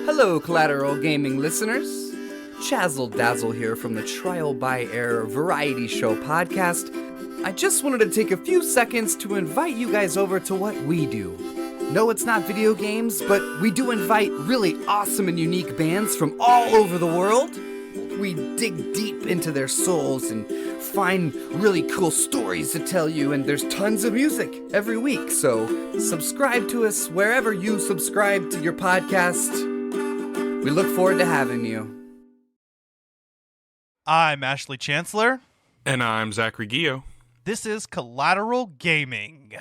Hello, Collateral Gaming listeners. Chazzle Dazzle here from the Trial by Error Variety Show podcast. I just wanted to take a few seconds to invite you guys over to what we do. No, it's not video games, but we do invite really awesome and unique bands from all over the world. We dig deep into their souls and find really cool stories to tell you, and there's tons of music every week, so subscribe to us wherever you subscribe to your podcast. We look forward to having you. I'm Ashley Chancellor. And I'm Zachary Gio. This is Collateral Gaming.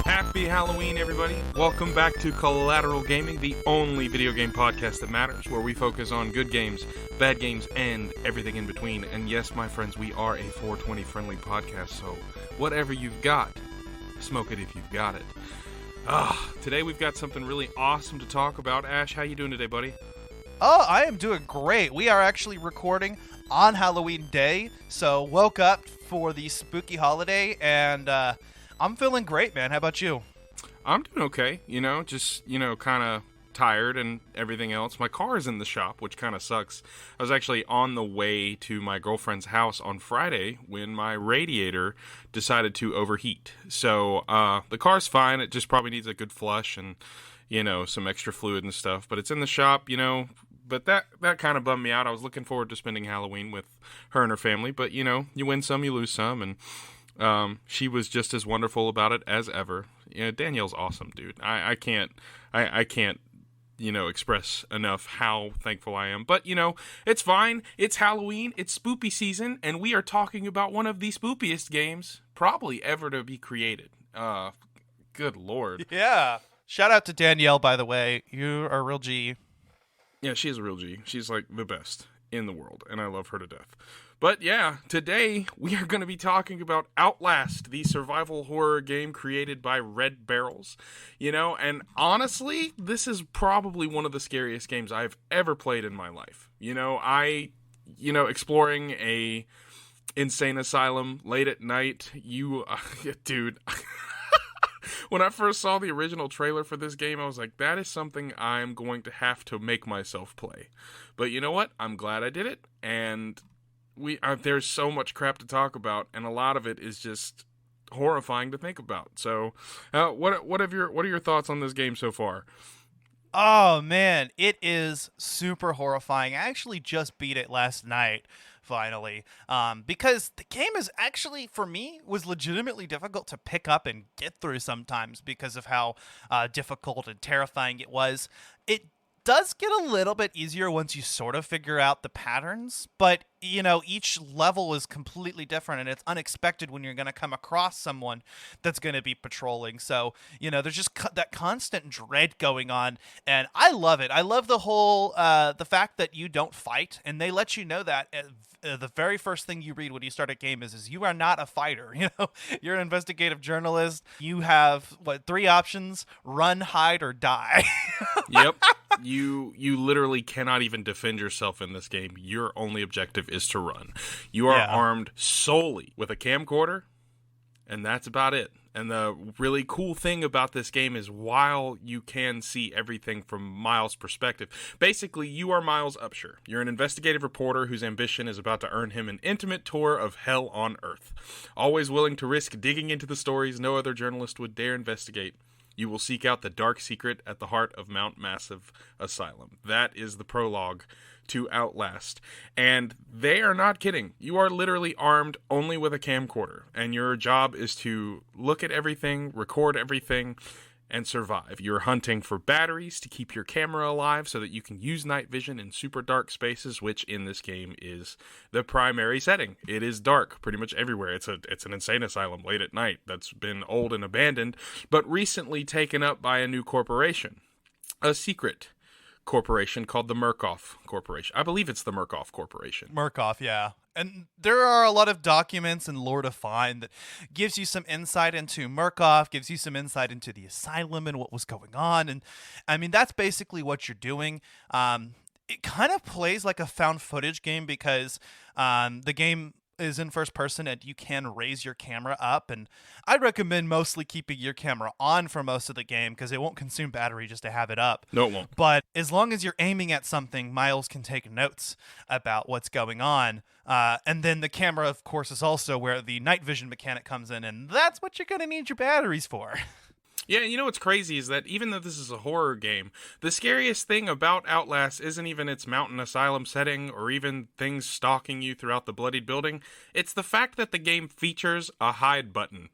Happy Halloween, everybody. Welcome back to Collateral Gaming, the only video game podcast that matters, where we focus on good games, bad games, and everything in between. And yes, my friends, we are a 420 friendly podcast, so whatever you've got, smoke it if you've got it. Today we've got something really awesome to talk about. Ash, how you doing today, buddy? Oh, I am doing great. We are actually recording on Halloween Day, so woke up for the spooky holiday, and I'm feeling great, man. How about you? I'm doing okay, just, kind of tired and everything else. My car is in the shop, which kind of sucks. I was actually on the way to my girlfriend's house on Friday when my radiator decided to overheat. So the car's fine. It just probably needs a good flush and, some extra fluid and stuff. But it's in the shop, But that kind of bummed me out. I was looking forward to spending Halloween with her and her family. But, you win some, you lose some. And she was just as wonderful about it as ever. Danielle's awesome, dude. I can't express enough how thankful I am. But, it's fine. It's Halloween. It's spoopy season. And we are talking about one of the spoopiest games probably ever to be created. Good Lord. Yeah. Shout out to Danielle, by the way. You are a real G. Yeah, she is a real G. She's like the best in the world. And I love her to death. But yeah, today we are going to be talking about Outlast, the survival horror game created by Red Barrels. And honestly, this is probably one of the scariest games I've ever played in my life. Exploring a insane asylum late at night, dude. When I first saw the original trailer for this game, I was like, that is something I'm going to have to make myself play. But you know what? I'm glad I did it, and there's so much crap to talk about, and a lot of it is just horrifying to think about. So, what are your thoughts on this game so far? Oh, man, it is super horrifying. I actually just beat it last night, finally, because the game is actually, for me, was legitimately difficult to pick up and get through sometimes because of how difficult and terrifying it was. It does get a little bit easier once you sort of figure out the patterns, but each level is completely different, and it's unexpected when you're going to come across someone that's going to be patrolling. So, there's just that constant dread going on, and I love it. I love the whole, the fact that you don't fight, and they let you know that the very first thing you read when you start a game is you are not a fighter. You're an investigative journalist. You have, 3 options: run, hide, or die. Yep. You literally cannot even defend yourself in this game. Your only objective is to run. You are armed solely with a camcorder, and that's about it. And the really cool thing about this game is while you can see everything from Miles' perspective, basically you are Miles Upshur. You're an investigative reporter whose ambition is about to earn him an intimate tour of hell on Earth. Always willing to risk digging into the stories no other journalist would dare investigate, you will seek out the dark secret at the heart of Mount Massive Asylum. That is the prologue to Outlast. And they are not kidding. You are literally armed only with a camcorder. And your job is to look at everything, record everything, and survive. You're hunting for batteries to keep your camera alive so that you can use night vision in super dark spaces, which in this game is the primary setting. It is dark pretty much everywhere. It's an insane asylum late at night that's been old and abandoned, but recently taken up by a new corporation. A secret corporation called the Murkoff Corporation. I believe it's the Murkoff Corporation. Murkoff, yeah. And there are a lot of documents and lore to find that gives you some insight into Murkoff, gives you some insight into the asylum and what was going on. And I mean, that's basically what you're doing. It kind of plays like a found footage game because the game is in first person and you can raise your camera up, and I'd recommend mostly keeping your camera on for most of the game because it won't consume battery just to have it up. No, it won't. But as long as you're aiming at something, Miles can take notes about what's going on. And then the camera, of course, is also where the night vision mechanic comes in, and that's what you're going to need your batteries for. Yeah, you know what's crazy is that even though this is a horror game, the scariest thing about Outlast isn't even its mountain asylum setting or even things stalking you throughout the bloodied building. It's the fact that the game features a hide button.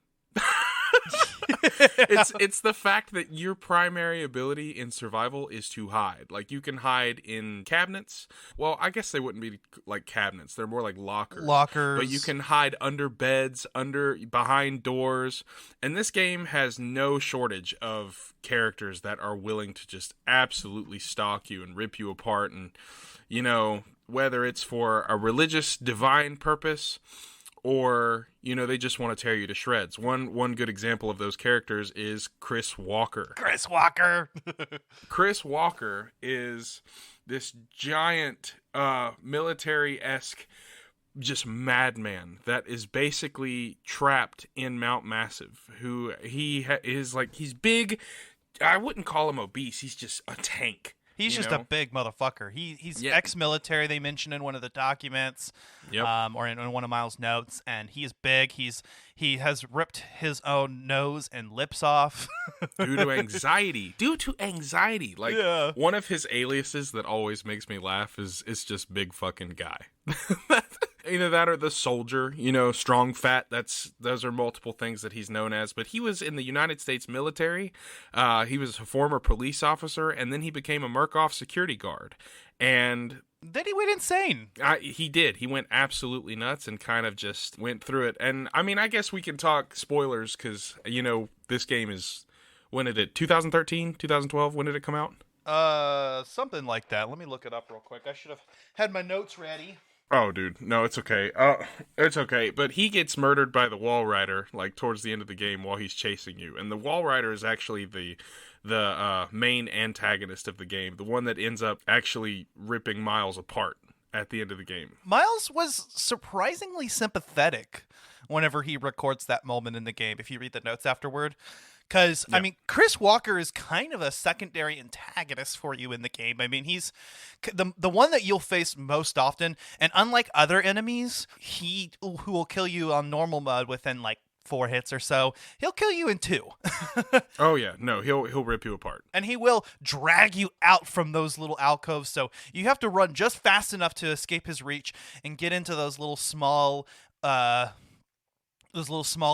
It's the fact that your primary ability in survival is to hide. Like, you can hide in cabinets. Well, I guess they wouldn't be like cabinets. They're more like lockers. But you can hide under beds, behind doors. And this game has no shortage of characters that are willing to just absolutely stalk you and rip you apart. And, you know, whether it's for a religious divine purpose or, you know, they just want to tear you to shreds. One good example of those characters is Chris Walker. Chris Walker! Chris Walker is this giant military-esque just madman that is basically trapped in Mount Massive, who he's big. I wouldn't call him obese. He's just a tank. He's just a big motherfucker. He's ex-military, they mentioned in one of the documents, or in one of Miles' notes, and he is big. He has ripped his own nose and lips off. Due to anxiety. Like, one of his aliases that always makes me laugh is just big fucking guy. Either that or the soldier, strong, fat. Those are multiple things that he's known as. But he was in the United States military. He was a former police officer, and then he became a Murkoff security guard. And then he went insane. He did. He went absolutely nuts and kind of just went through it. And, I mean, I guess we can talk spoilers because, this game is, when did it, 2013, 2012? When did it come out? Something like that. Let me look it up real quick. I should have had my notes ready. Oh, dude. No, it's okay. It's okay. But he gets murdered by the Wall Rider, like, towards the end of the game while he's chasing you. And the Wall Rider is actually the main antagonist of the game, the one that ends up actually ripping Miles apart at the end of the game. Miles was surprisingly sympathetic whenever he records that moment in the game, if you read the notes afterward. Because, I mean, Chris Walker is kind of a secondary antagonist for you in the game. I mean, he's the one that you'll face most often. And unlike other enemies, who will kill you on normal mode within, 4 hits or so, he'll kill you in 2. Oh, yeah. No, he'll rip you apart. And he will drag you out from those little alcoves. So you have to run just fast enough to escape his reach and get into those little small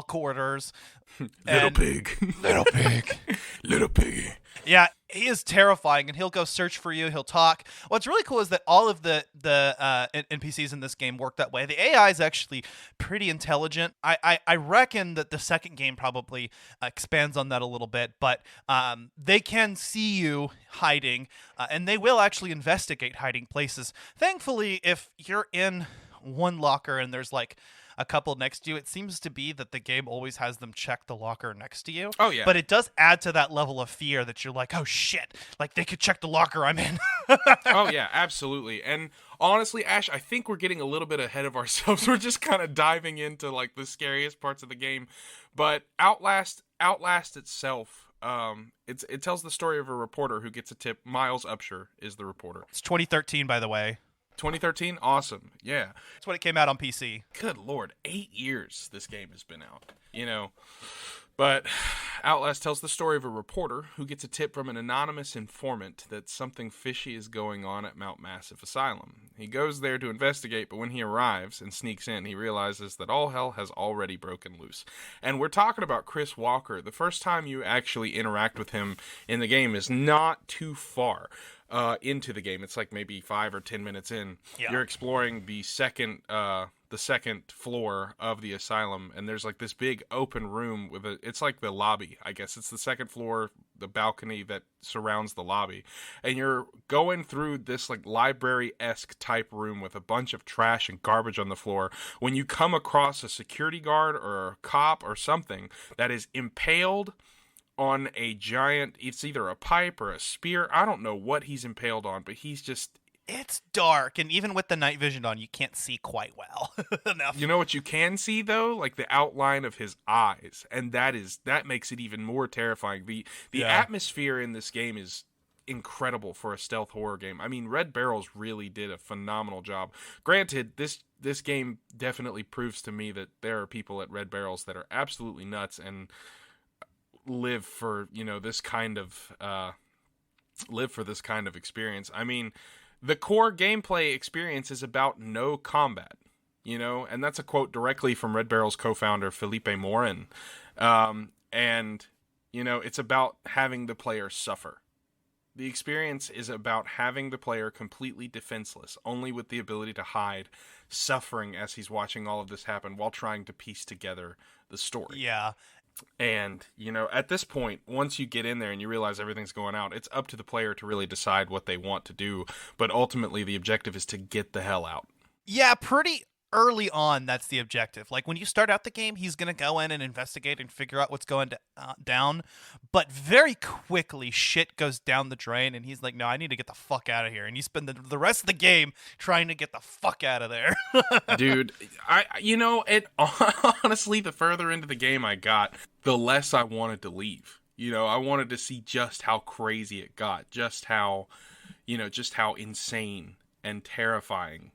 corridors. Little pig. Little piggy. Yeah, he is terrifying, and he'll go search for you. He'll talk. What's really cool is that all of the NPCs in this game work that way. The AI is actually pretty intelligent. I reckon that the second game probably expands on that a little bit, but they can see you hiding, and they will actually investigate hiding places. Thankfully, if you're in one locker and there's a couple next to you, it seems to be that the game always has them check the locker next to you. Oh, yeah. But it does add to that level of fear that you're like, oh, shit. They could check the locker I'm in. Oh, yeah, absolutely. And honestly, Ash, I think we're getting a little bit ahead of ourselves. We're just kind of diving into, the scariest parts of the game. But Outlast itself, it tells the story of a reporter who gets a tip. Miles Upshur is the reporter. It's 2013, by the way. 2013? Awesome. Yeah. That's when it came out on PC. Good Lord. 8 years this game has been out. But Outlast tells the story of a reporter who gets a tip from an anonymous informant that something fishy is going on at Mount Massive Asylum. He goes there to investigate, but when he arrives and sneaks in, he realizes that all hell has already broken loose. And we're talking about Chris Walker. The first time you actually interact with him in the game is not too far into the game. It's maybe 5 or 10 minutes in. Yeah. You're exploring the second the second floor of the asylum, and there's like this big open room with it's like the lobby, I guess. It's the second floor, the balcony that surrounds the lobby. And you're going through this like library-esque type room with a bunch of trash and garbage on the floor when you come across a security guard or a cop or something that is impaled on a giant, it's either a pipe or a spear. I don't know what he's impaled on, but he's just... It's dark, and even with the night vision on, you can't see quite well enough. You know what you can see, though? Like the outline of his eyes, and that makes it even more terrifying. The atmosphere in this game is incredible for a stealth horror game. I mean, Red Barrels really did a phenomenal job. Granted, this game definitely proves to me that there are people at Red Barrels that are absolutely nuts and live for, this kind of experience. I mean, the core gameplay experience is about no combat, and that's a quote directly from Red Barrel's co-founder, Felipe Morin. It's about having the player suffer. The experience is about having the player completely defenseless, only with the ability to hide, suffering as he's watching all of this happen while trying to piece together the story. Yeah. And, at this point, once you get in there and you realize everything's going out, it's up to the player to really decide what they want to do. But ultimately, the objective is to get the hell out. Yeah, pretty early on, that's the objective. Like, when you start out the game, he's going to go in and investigate and figure out what's going down. But very quickly, shit goes down the drain, and he's like, no, I need to get the fuck out of here. And you spend the rest of the game trying to get the fuck out of there. Dude, honestly, the further into the game I got, the less I wanted to leave. I wanted to see just how crazy it got, just how insane and terrifying,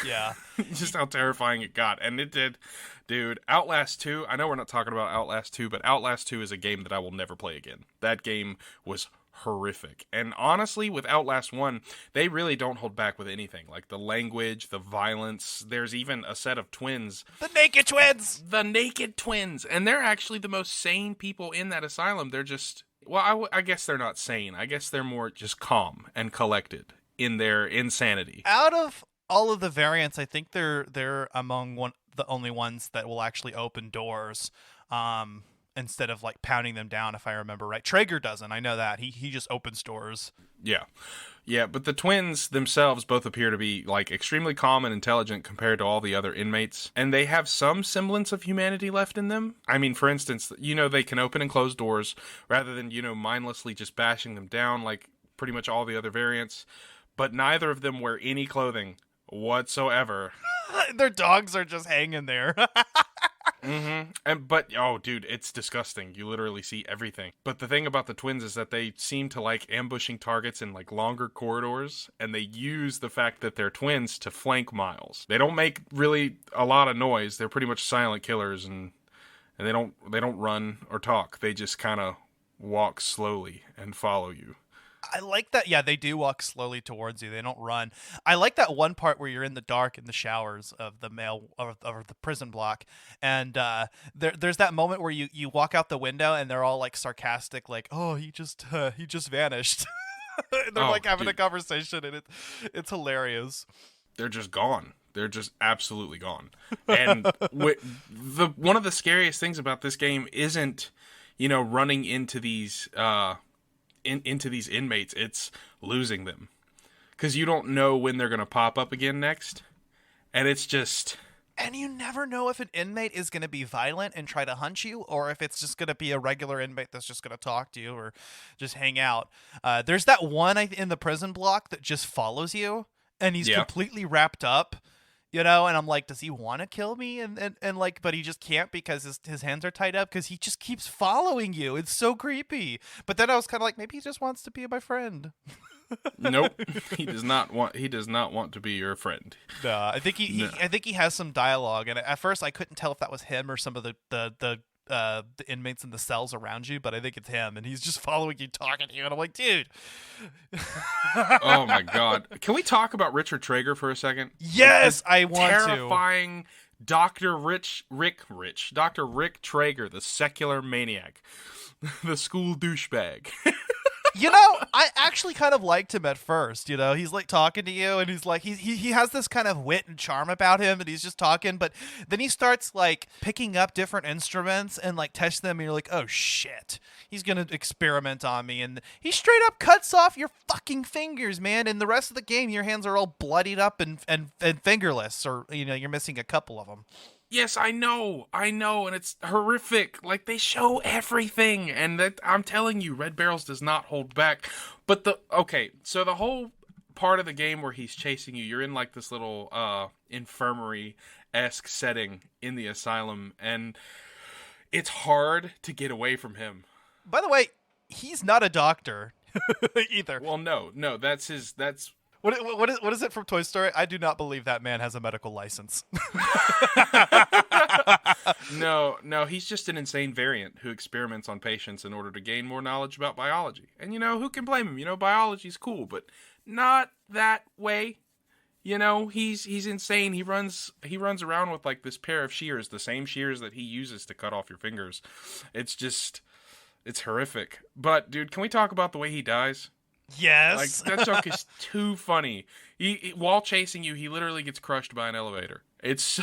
Yeah. just how terrifying it got. And it did. Dude, Outlast 2, I know we're not talking about Outlast 2, but Outlast 2 is a game that I will never play again. That game was horrific. And honestly, with Outlast 1, they really don't hold back with anything. Like the language, the violence, there's even a set of twins. The naked twins! The naked twins! And they're actually the most sane people in that asylum. They're just, well, I guess they're not sane. I guess they're more just calm and collected in their insanity. Out of all of the variants, I think they're among the only ones that will actually open doors, instead of like pounding them down, if I remember right. Traeger doesn't. I know that he just opens doors. Yeah, but the twins themselves both appear to be like extremely calm and intelligent compared to all the other inmates, and they have some semblance of humanity left in them. I mean, for instance, they can open and close doors rather than mindlessly just bashing them down like pretty much all the other variants. But neither of them wear any clothing whatsoever. Their dogs are just hanging there. But oh dude, it's disgusting. You literally see everything. But the thing about the twins is that they seem to like ambushing targets in like longer corridors, and they use the fact that they're twins to flank Miles. They don't make really a lot of noise. They're pretty much silent killers, and they don't run or talk. They just kind of walk slowly and follow you. I like that. Yeah, they do walk slowly towards you. They don't run. I like that one part where you're in the dark in the showers of the the prison block, and there's that moment where you walk out the window and they're all like sarcastic, like, "Oh, he just vanished." They're like having a conversation, and it's hilarious. They're just gone. They're just absolutely gone. And one of the scariest things about this game isn't running into these. Into these inmates, it's losing them, because you don't know when they're going to pop up again next, and it's just... And you never know if an inmate is going to be violent and try to hunt you, or if it's just going to be a regular inmate that's just going to talk to you or just hang out. There's that one in the prison block that just follows you, and he's completely wrapped up, and I'm like, does he want to kill me? And like, but he just can't because his hands are tied up because he just keeps following you. It's so creepy. But then I was kind of like, maybe he just wants to be my friend. Nope, he does not want to be your friend. No, I think he has some dialogue, and at first I couldn't tell if that was him or some of the inmates in the cells around you, but I think it's him, and he's just following you, talking to you, and I'm like, dude. Oh my god. Can we talk about Richard Traeger for a second? Yes, I want terrifying Dr. Rick Traeger, the secular maniac, the school douchebag. You know, I actually kind of liked him at first. You know, he's like talking to you, and he's like he has this kind of wit and charm about him, and he's just talking. But then he starts like picking up different instruments and like testing them, and you're like, oh shit, he's gonna experiment on me, and he straight up cuts off your fucking fingers, man. And the rest of the game, your hands are all bloodied up and fingerless, or you know, you're missing a couple of them. Yes, I know, and it's horrific. Like, they show everything, and that I'm telling you, Red Barrels does not hold back. But so the whole part of the game where he's chasing you, you're in like this little infirmary-esque setting in the asylum, and it's hard to get away from him. By the way, he's not a doctor either. Well, no, that's What is it from Toy Story? I do not believe that man has a medical license. No, he's just an insane variant who experiments on patients in order to gain more knowledge about biology. And, you know, who can blame him? You know, biology's cool, but not that way. You know, he's insane. He runs around with, like, this pair of shears, the same shears that he uses to cut off your fingers. It's horrific. But, dude, can we talk about the way he dies? Yes. Like, that joke is too funny. While chasing you, he literally gets crushed by an elevator. It's so...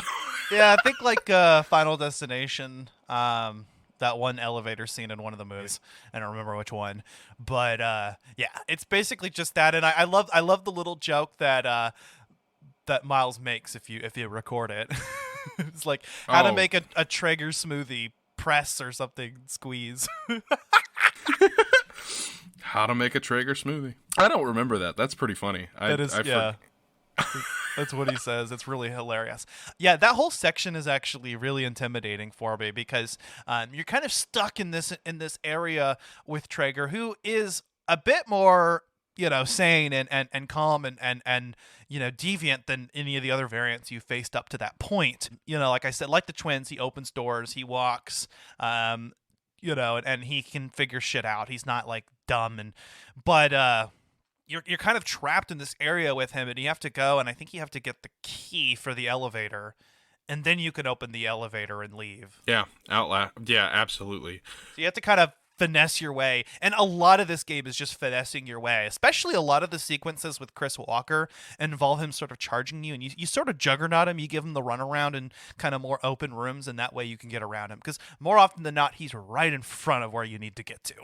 Yeah, I think like Final Destination, that one elevator scene in one of the movies. I don't remember which one, but yeah, it's basically just that. And I love the little joke that Miles makes if you record it. It's like how to make a Traeger smoothie press or something, squeeze. How to make a Traeger smoothie. I don't remember that. That's pretty funny. Yeah. That's what he says. It's really hilarious. Yeah, that whole section is actually really intimidating for me because you're kind of stuck in this area with Traeger, who is a bit more, you know, sane and calm and you know, deviant than any of the other variants you faced up to that point. You know, like I said, like the twins, he opens doors, he walks, you know, and he can figure shit out. He's not like dumb, but you're kind of trapped in this area with him, and you have to go, and I think you have to get the key for the elevator, and then you can open the elevator and leave. Yeah, Outlast. Yeah, absolutely. So you have to kind of finesse your way, and a lot of this game is just finessing your way, especially a lot of the sequences with Chris Walker involve him sort of charging you, and you sort of juggernaut him, you give him the runaround in kind of more open rooms, and that way you can get around him, because more often than not, he's right in front of where you need to get to.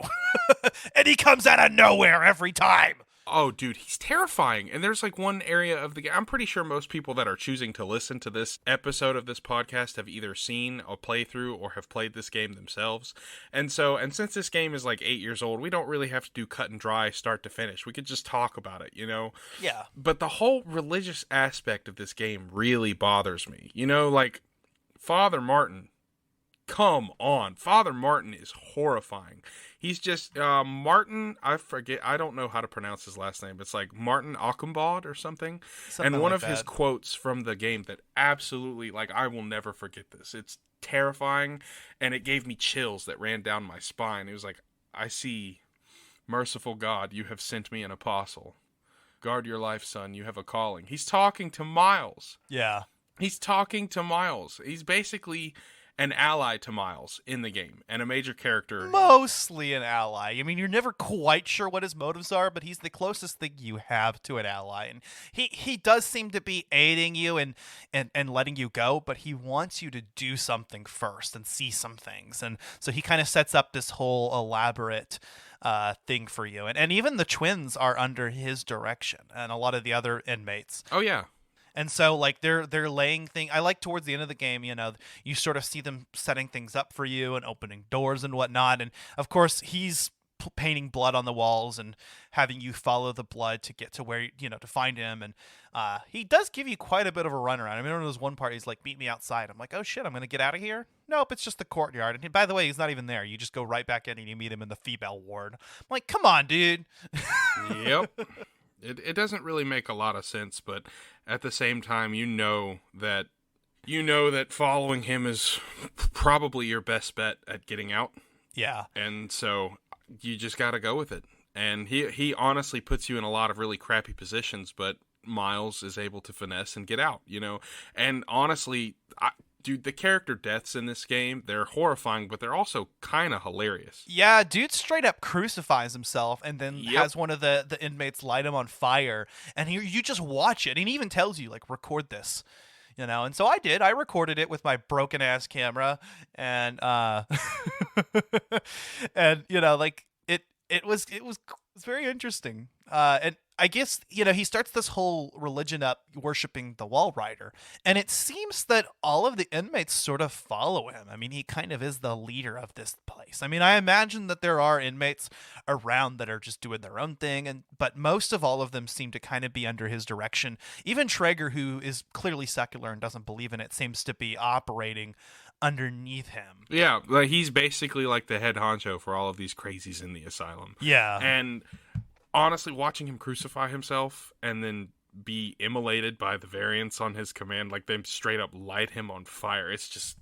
And he comes out of nowhere every time. Oh, dude, he's terrifying. And there's like one area of the game. I'm pretty sure most people that are choosing to listen to this episode of this podcast have either seen a playthrough or have played this game themselves. And since this game is like 8 years old, we don't really have to do cut and dry start to finish. We could just talk about it, you know? Yeah. But the whole religious aspect of this game really bothers me. You know, like, Father Martin. Come on. Father Martin is horrifying. He's just, Martin, I forget, I don't know how to pronounce his last name. It's like Martin Achenbad or something. And one of his quotes from the game that absolutely, like, I will never forget this. It's terrifying, and it gave me chills that ran down my spine. It was like, I see, merciful God, you have sent me an apostle. Guard your life, son, you have a calling. He's talking to Miles. Yeah. He's talking to Miles. He's basically an ally to Miles in the game, and a major character. Mostly an ally. I mean, you're never quite sure what his motives are, but he's the closest thing you have to an ally. And he does seem to be aiding you and letting you go, but he wants you to do something first and see some things. And so he kind of sets up this whole elaborate thing for you. And even the twins are under his direction, and a lot of the other inmates. Oh, yeah. And so, like, they're laying things. I like towards the end of the game, you know, you sort of see them setting things up for you and opening doors and whatnot. And of course, he's painting blood on the walls and having you follow the blood to get to where, you know, to find him. And he does give you quite a bit of a runaround. I mean, there was one part he's like, meet me outside. I'm like, oh shit, I'm going to get out of here? Nope, it's just the courtyard. And by the way, he's not even there. You just go right back in and you meet him in the female ward. I'm like, come on, dude. Yep. It doesn't really make a lot of sense, but at the same time, you know that following him is probably your best bet at getting out. Yeah. And so you just got to go with it. And he honestly puts you in a lot of really crappy positions, but Miles is able to finesse and get out, you know. And honestly, dude, the character deaths in this game, they're horrifying, but they're also kind of hilarious. Yeah, dude straight up crucifies himself and then Yep. has one of the inmates light him on fire. And you just watch it. And he even tells you, like, record this. You know, and so I did. I recorded it with my broken ass camera, and and you know, like it was very interesting. And I guess, you know, he starts this whole religion up worshiping the Wall Rider, and it seems that all of the inmates sort of follow him. I mean, he kind of is the leader of this place. I mean, I imagine that there are inmates around that are just doing their own thing, but most of all of them seem to kind of be under his direction. Even Traeger, who is clearly secular and doesn't believe in it, seems to be operating underneath him. Yeah, like he's basically like the head honcho for all of these crazies in the asylum. Yeah. And honestly, watching him crucify himself and then be immolated by the variants on his command, like them straight up light him on fire, it's just...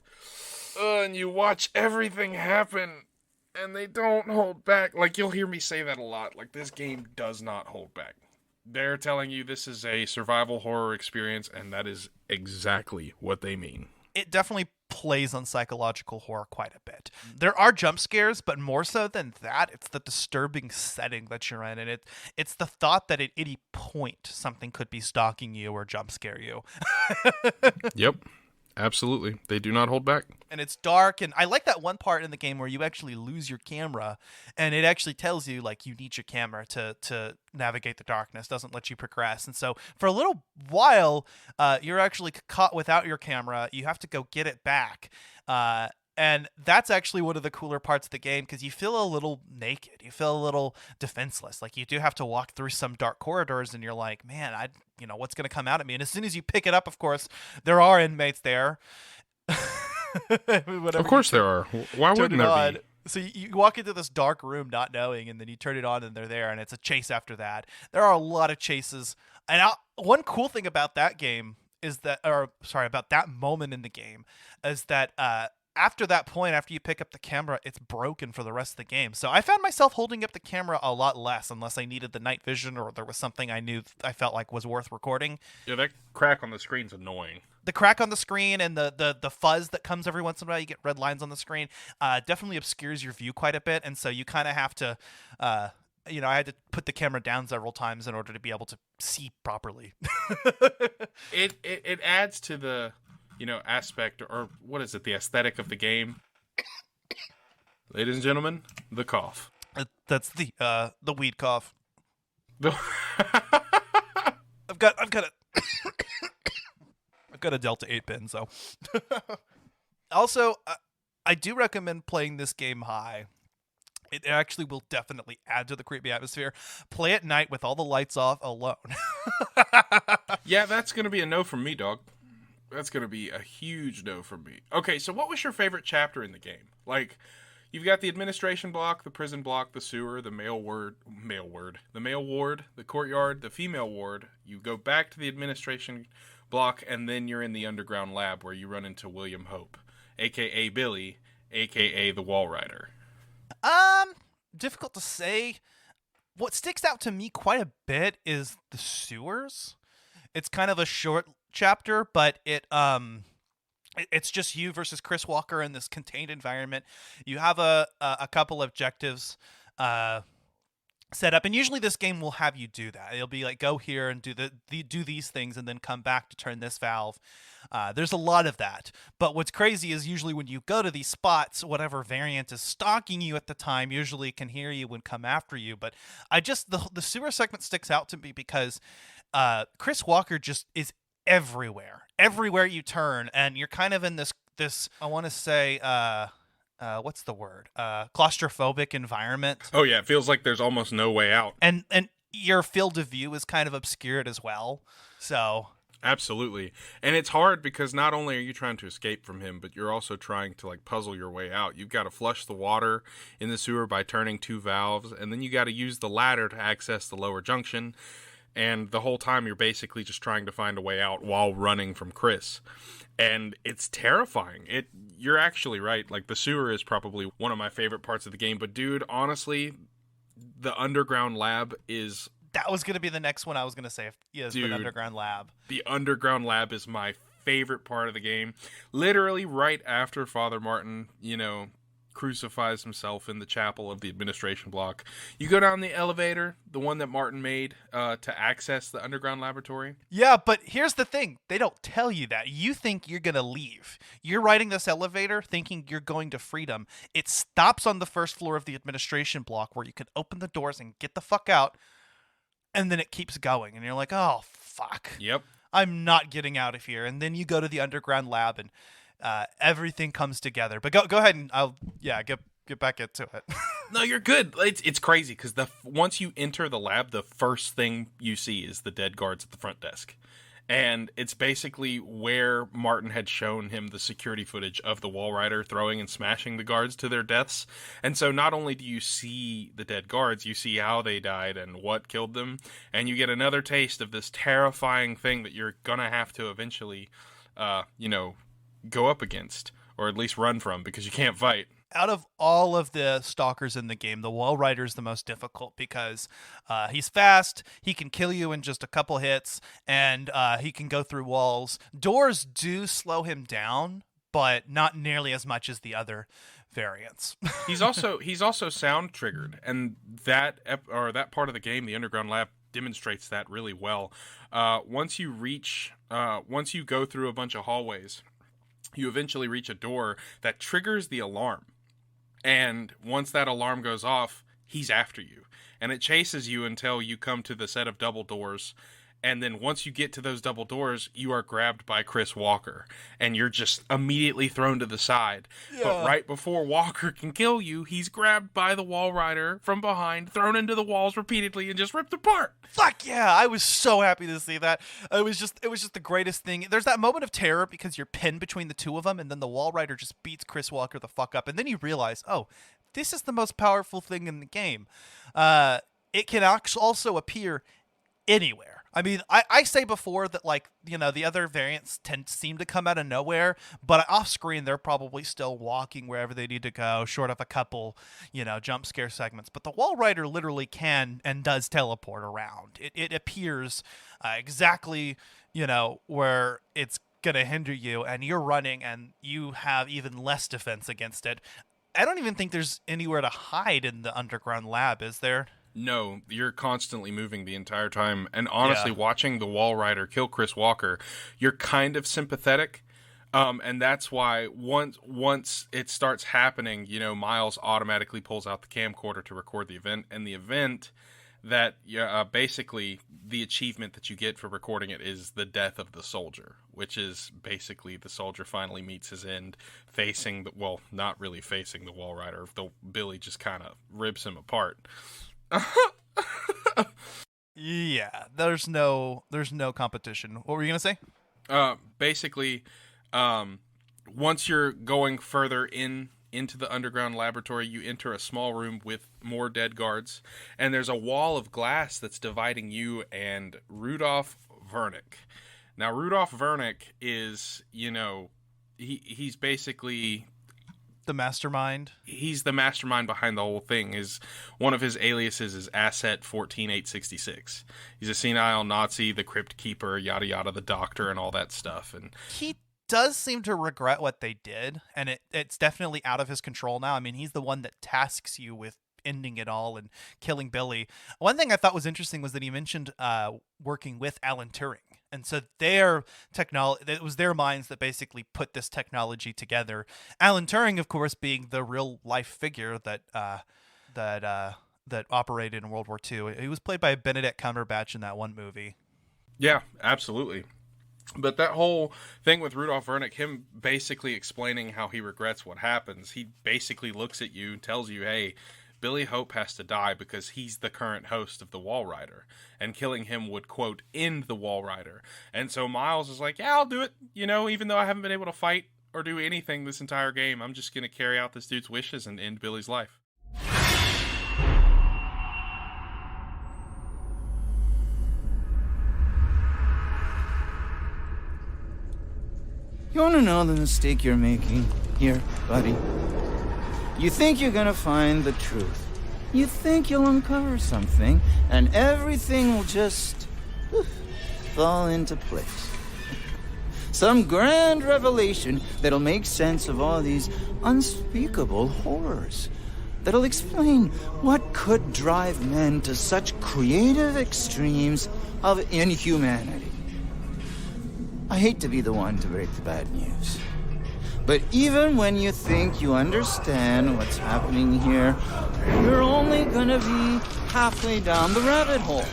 and you watch everything happen, and they don't hold back. Like, you'll hear me say that a lot. Like, this game does not hold back. They're telling you this is a survival horror experience, and that is exactly what they mean. It definitely plays on psychological horror quite a bit. There are jump scares, but more so than that, it's the disturbing setting that you're in, and it's the thought that at any point something could be stalking you or jump scare you. Yep. Absolutely. They do not hold back. And it's dark, and I like that one part in the game where you actually lose your camera, and it actually tells you, like, you need your camera to navigate the darkness, doesn't let you progress. And so for a little while, you're actually caught without your camera. You have to go get it back. And that's actually one of the cooler parts of the game, because you feel a little naked. You feel a little defenseless. Like, you do have to walk through some dark corridors, and you're like, man, what's going to come out at me? And as soon as you pick it up, of course, there are inmates there. Of course there are. Why wouldn't there be? So you walk into this dark room not knowing, and then you turn it on, and they're there, and it's a chase after that. There are a lot of chases. And one cool thing about that game is that, about that moment in the game, is that after that point, after you pick up the camera, it's broken for the rest of the game. So I found myself holding up the camera a lot less, unless I needed the night vision or there was something I felt like was worth recording. Yeah, that crack on the screen's annoying. The crack on the screen and the fuzz that comes every once in a while, you get red lines on the screen, definitely obscures your view quite a bit. And so you kind of have to, I had to put the camera down several times in order to be able to see properly. It adds to the... aspect, or what is it, the aesthetic of the game. Ladies and gentlemen, the cough. That's the weed cough. The I've got a Delta 8 pin, so. Also, I do recommend playing this game high. It actually will definitely add to the creepy atmosphere. Play at night with all the lights off alone. Yeah, that's going to be a no from me, dog. That's going to be a huge no from me. Okay, so what was your favorite chapter in the game? Like, you've got the administration block, the prison block, the sewer, the male ward, the courtyard, the female ward. You go back to the administration block, and then you're in the underground lab where you run into William Hope, a.k.a. Billy, a.k.a. the Wall Rider. Difficult to say. What sticks out to me quite a bit is the sewers. It's kind of a short chapter, but it's just you versus Chris Walker in this contained environment. You have a couple objectives set up, and usually this game will have you do that. It'll be like, go here and do these things, and then come back to turn this valve. There's a lot of that, but what's crazy is usually when you go to these spots, whatever variant is stalking you at the time usually can hear you and come after you. But the sewer segment sticks out to me because Chris Walker just is everywhere you turn, and you're kind of in this I want to say what's the word, claustrophobic environment. Oh yeah, it feels like there's almost no way out, and your field of view is kind of obscured as well, so absolutely. And it's hard because not only are you trying to escape from him, but you're also trying to like puzzle your way out. You've got to flush the water in the sewer by turning 2 valves, and then you got to use the ladder to access the lower junction. And the whole time you're basically just trying to find a way out while running from Chris. And it's terrifying. You're actually right. Like, the sewer is probably one of my favorite parts of the game. But, dude, honestly, the underground lab is... That was going to be the next one I was going to say. Is the underground lab. The underground lab is my favorite part of the game. Literally right after Father Martin, crucifies himself in the chapel of the administration block, you go down the elevator, the one that Martin made to access the underground laboratory. Yeah, but here's the thing. They don't tell you that. You think you're going to leave. You're riding this elevator thinking you're going to freedom. It stops on the first floor of the administration block where you can open the doors and get the fuck out, and then it keeps going. And you're like, oh, fuck. Yep. I'm not getting out of here. And then you go to the underground lab and everything comes together. But go ahead and get back into it. No, you're good. It's crazy because once you enter the lab, the first thing you see is the dead guards at the front desk. And it's basically where Martin had shown him the security footage of the Wall Rider throwing and smashing the guards to their deaths. And so not only do you see the dead guards, you see how they died and what killed them. And you get another taste of this terrifying thing that you're going to have to eventually, go up against, or at least run from, because you can't fight. Out of all of the stalkers in the game, the Wall Rider is the most difficult because he's fast, he can kill you in just a couple hits, and he can go through walls. Doors do slow him down, but not nearly as much as the other variants. He's also sound triggered, and that part of the game, the underground lab, demonstrates that really well. Once you go through a bunch of hallways, you eventually reach a door that triggers the alarm. And once that alarm goes off, he's after you. And it chases you until you come to the set of double doors. And then once you get to those double doors, you are grabbed by Chris Walker. And you're just immediately thrown to the side. Yeah. But right before Walker can kill you, he's grabbed by the Wall Rider from behind, thrown into the walls repeatedly, and just ripped apart. Fuck yeah! I was so happy to see that. It was just the greatest thing. There's that moment of terror because you're pinned between the two of them, and then the Wall Rider just beats Chris Walker the fuck up. And then you realize, oh, this is the most powerful thing in the game. It can also appear anywhere. I mean, I say before that, the other variants seem to come out of nowhere, but off screen they're probably still walking wherever they need to go, short of a couple, jump scare segments. But the Wall Rider literally can and does teleport around. It appears exactly, where it's gonna hinder you, and you're running, and you have even less defense against it. I don't even think there's anywhere to hide in the underground lab, is there? No, you're constantly moving the entire time. And honestly, watching the Wall Rider kill Chris Walker, you're kind of sympathetic. And that's why once it starts happening, Miles automatically pulls out the camcorder to record the event. And the event that basically the achievement that you get for recording it is the death of the soldier, which is basically the soldier finally meets his end, not really facing the Wall Rider, though Billy just kind of rips him apart. Yeah, there's no competition. What were you gonna say? Basically, once you're going further into the underground laboratory, you enter a small room with more dead guards, and there's a wall of glass that's dividing you and Rudolph Vernick. Now, Rudolph Vernick is, he's basically the mastermind. He's the mastermind behind the whole thing. One of his aliases is Asset 14866. He's a senile Nazi, the Crypt Keeper, yada yada, the Doctor, and all that stuff. And he does seem to regret what they did, and it's definitely out of his control now. I mean, he's the one that tasks you with ending it all and killing Billy. One thing I thought was interesting was that he mentioned working with Alan Turing. And so their technology, it was their minds that basically put this technology together. Alan Turing, of course, being the real life figure that operated in World War II. He was played by Benedict Cumberbatch in that one movie. Yeah, absolutely. But that whole thing with Rudolph Vernick, him basically explaining how he regrets what happens, he basically looks at you and tells you, hey, Billy Hope has to die because he's the current host of the Wall Rider, and killing him would, quote, end the Wall Rider. And so Miles is like, yeah, I'll do it. Even though I haven't been able to fight or do anything this entire game, I'm just going to carry out this dude's wishes and end Billy's life. You want to know the mistake you're making here, buddy? You think you're gonna find the truth. You think you'll uncover something, and everything will just fall into place. Some grand revelation that'll make sense of all these unspeakable horrors. That'll explain what could drive men to such creative extremes of inhumanity. I hate to be the one to break the bad news. But even when you think you understand what's happening here, you're only gonna be halfway down the rabbit hole.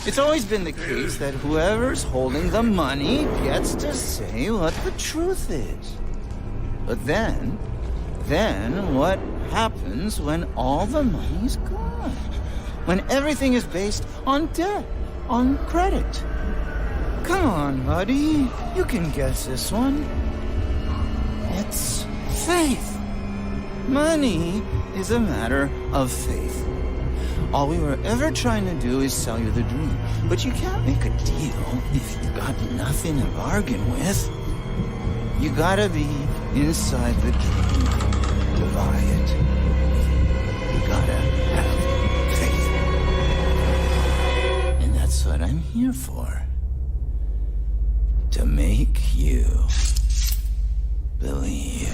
It's always been the case that whoever's holding the money gets to say what the truth is. But then what happens when all the money's gone? When everything is based on debt, on credit? Come on, buddy. You can guess this one. It's faith. Money is a matter of faith. All we were ever trying to do is sell you the dream. But you can't make a deal if you've got nothing to bargain with. You gotta be inside the dream to buy it. You gotta have faith. And that's what I'm here for. To make you believe.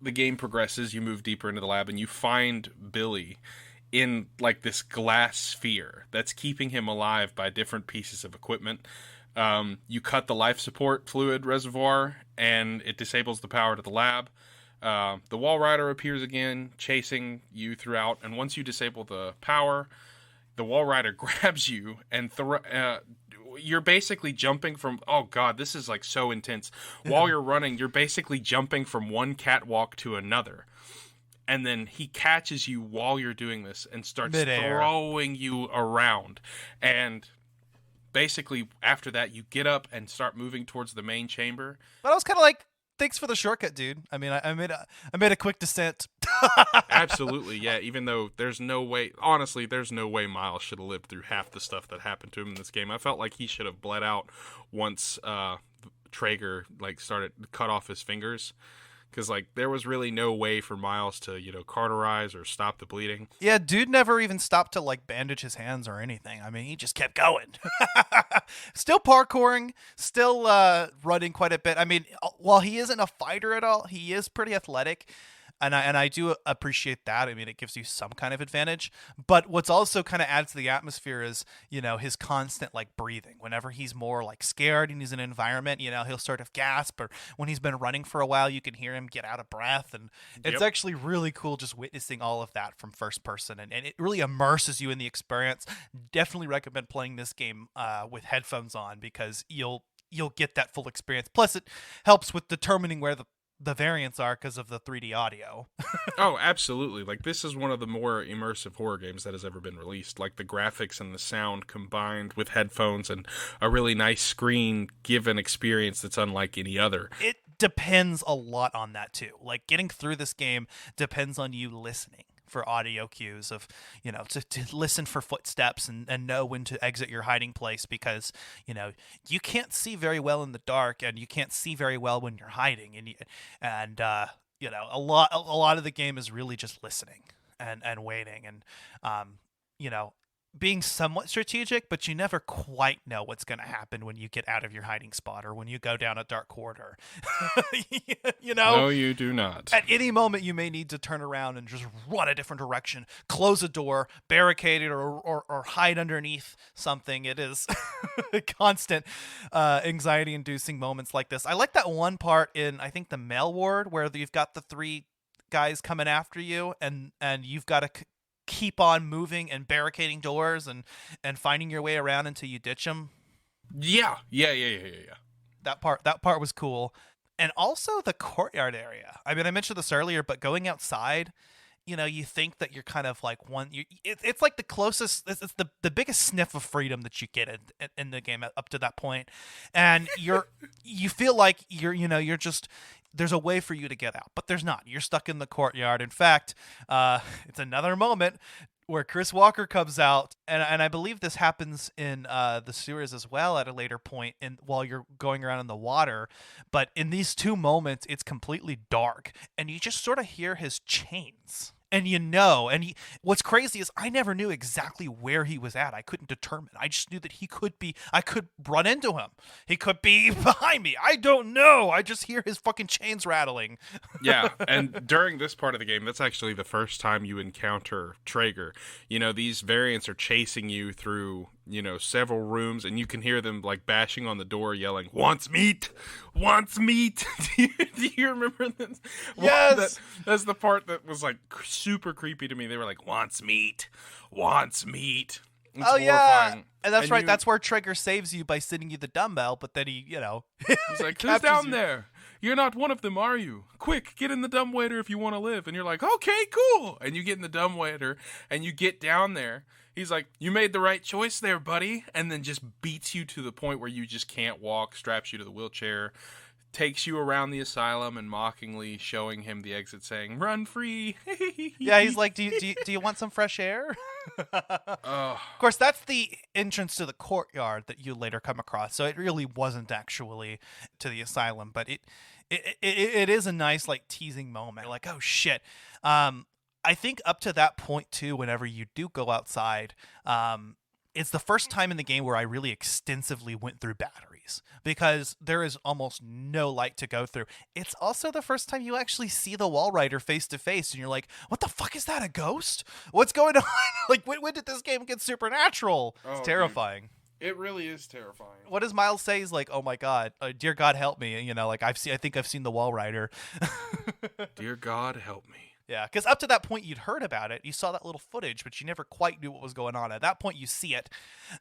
The game progresses, you move deeper into the lab, and you find Billy in like this glass sphere that's keeping him alive by different pieces of equipment. You cut the life support fluid reservoir, and it disables the power to the lab. The Wall Rider appears again, chasing you throughout, and once you disable the power, the Wall Rider grabs you, and you're basically jumping from... Oh, God, this is, like, so intense. While you're running, you're basically jumping from one catwalk to another. And then he catches you while you're doing this and starts throwing you around. And... basically, after that, you get up and start moving towards the main chamber. But I was kind of like, thanks for the shortcut, dude. I mean, I made a quick descent. Absolutely, yeah. Even though there's no way, honestly, there's no way Miles should have lived through half the stuff that happened to him in this game. I felt like he should have bled out once Traeger started to cut off his fingers. Because, there was really no way for Miles to, cauterize or stop the bleeding. Yeah, dude never even stopped to, bandage his hands or anything. I mean, he just kept going. Still parkouring, still running quite a bit. I mean, while he isn't a fighter at all, he is pretty athletic. And I do appreciate that. I mean, it gives you some kind of advantage. But what's also kind of adds to the atmosphere is, his constant, breathing. Whenever he's more, scared and he's in an environment, he'll sort of gasp. Or when he's been running for a while, you can hear him get out of breath. And it's actually really cool just witnessing all of that from first person. And it really immerses you in the experience. Definitely recommend playing this game with headphones on because you'll get that full experience. Plus, it helps with determining where the variants are because of the 3D audio. Oh, absolutely. This is one of the more immersive horror games that has ever been released. The graphics and the sound combined with headphones and a really nice screen give an experience that's unlike any other. It depends a lot on that too. Getting through this game depends on you listening for audio cues of, to listen for footsteps and know when to exit your hiding place because, you can't see very well in the dark and you can't see very well when you're hiding. And a lot of the game is really just listening and waiting and, being somewhat strategic, but you never quite know what's going to happen when you get out of your hiding spot or when you go down a dark corridor. No, you do not. At any moment, you may need to turn around and just run a different direction, close a door, barricade it, or hide underneath something. It is constant anxiety-inducing moments like this. I like that one part in, I think, the mail ward where you've got the 3 guys coming after you, and you've got to keep on moving and barricading doors and finding your way around until you ditch them. Yeah. That part was cool. And also the courtyard area. I mean, I mentioned this earlier, but going outside, you think that you're kind of it's like the closest, it's the biggest sniff of freedom that you get in the game up to that point. And you feel like you're just, there's a way for you to get out, but there's not. You're stuck in the courtyard. In fact, it's another moment where Chris Walker comes out, and I believe this happens in the sewers as well at a later point while you're going around in the water. But in these two moments, it's completely dark, and you just sort of hear his chains. And what's crazy is I never knew exactly where he was at. I couldn't determine. I just knew that I could run into him. He could be behind me. I don't know. I just hear his fucking chains rattling. Yeah, and during this part of the game, that's actually the first time you encounter Traeger. These variants are chasing you through, several rooms, and you can hear them, like, bashing on the door, yelling, "Wants meat! Wants meat!" Do you remember this? Yes! That's the part that was, like, super creepy to me. They were like, "Wants meat! Wants meat!" It's horrifying. Yeah! And that's right. That's where Traeger saves you by sending you the dumbbell, but then he, he's like, "Who's down there? You're not one of them, are you? Quick, get in the dumbwaiter if you want to live." And you're like, "Okay, cool." And you get in the dumbwaiter, and you get down there. He's like, "You made the right choice there, buddy." And then just beats you to the point where you just can't walk, straps you to the wheelchair, takes you around the asylum, and mockingly showing him the exit, saying, "Run free." Yeah, he's like, do you want some fresh air? Of course, that's the entrance to the courtyard that you later come across. So it really wasn't actually to the asylum, but it is a nice, like, teasing moment. Like, oh shit. I think up to that point too, whenever you do go outside, it's the first time in the game where I really extensively went through batteries because there is almost no light to go through. It's also the first time you actually see the wall rider face to face, and you're like, "What the fuck is that? A ghost? What's going on?" Like, when did this game get supernatural? It's terrifying. Dude, it really is terrifying. What does Miles say? He's like, "Oh my god, dear God, help me!" Like I think I've seen the wall rider. Dear God, help me. Yeah, because up to that point, you'd heard about it. You saw that little footage, but you never quite knew what was going on. At that point, you see it.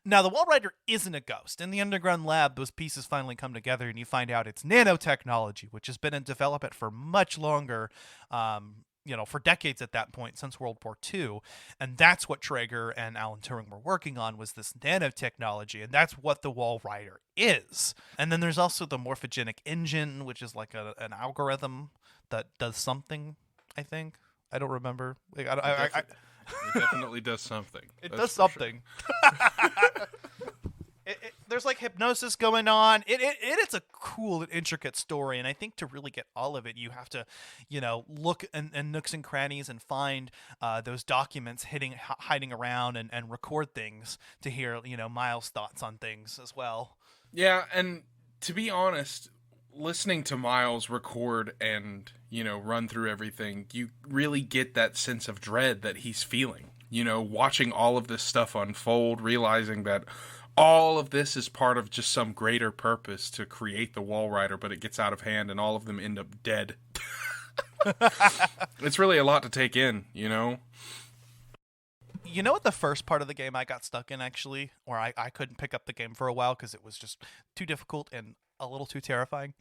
Now, the Wall Rider isn't a ghost. In the underground lab, those pieces finally come together, and you find out it's nanotechnology, which has been in development for much longer, for decades at that point, since World War II. And that's what Traeger and Alan Turing were working on, was this nanotechnology, and that's what the Wall Rider is. And then there's also the morphogenic engine, which is like an algorithm that does something. I think. I don't remember. Like, it definitely does something. It does something. Sure. There's like hypnosis going on. It's a cool and intricate story, and I think to really get all of it, you have to, look in nooks and crannies and find those documents hiding around and record things to hear, Miles' thoughts on things as well. Yeah, and to be honest, listening to Miles record and, run through everything, you really get that sense of dread that he's feeling. Watching all of this stuff unfold, realizing that all of this is part of just some greater purpose to create the Wall Rider, but it gets out of hand and all of them end up dead. It's really a lot to take in, You know what the first part of the game I got stuck in, actually, or I couldn't pick up the game for a while because it was just too difficult and a little too terrifying?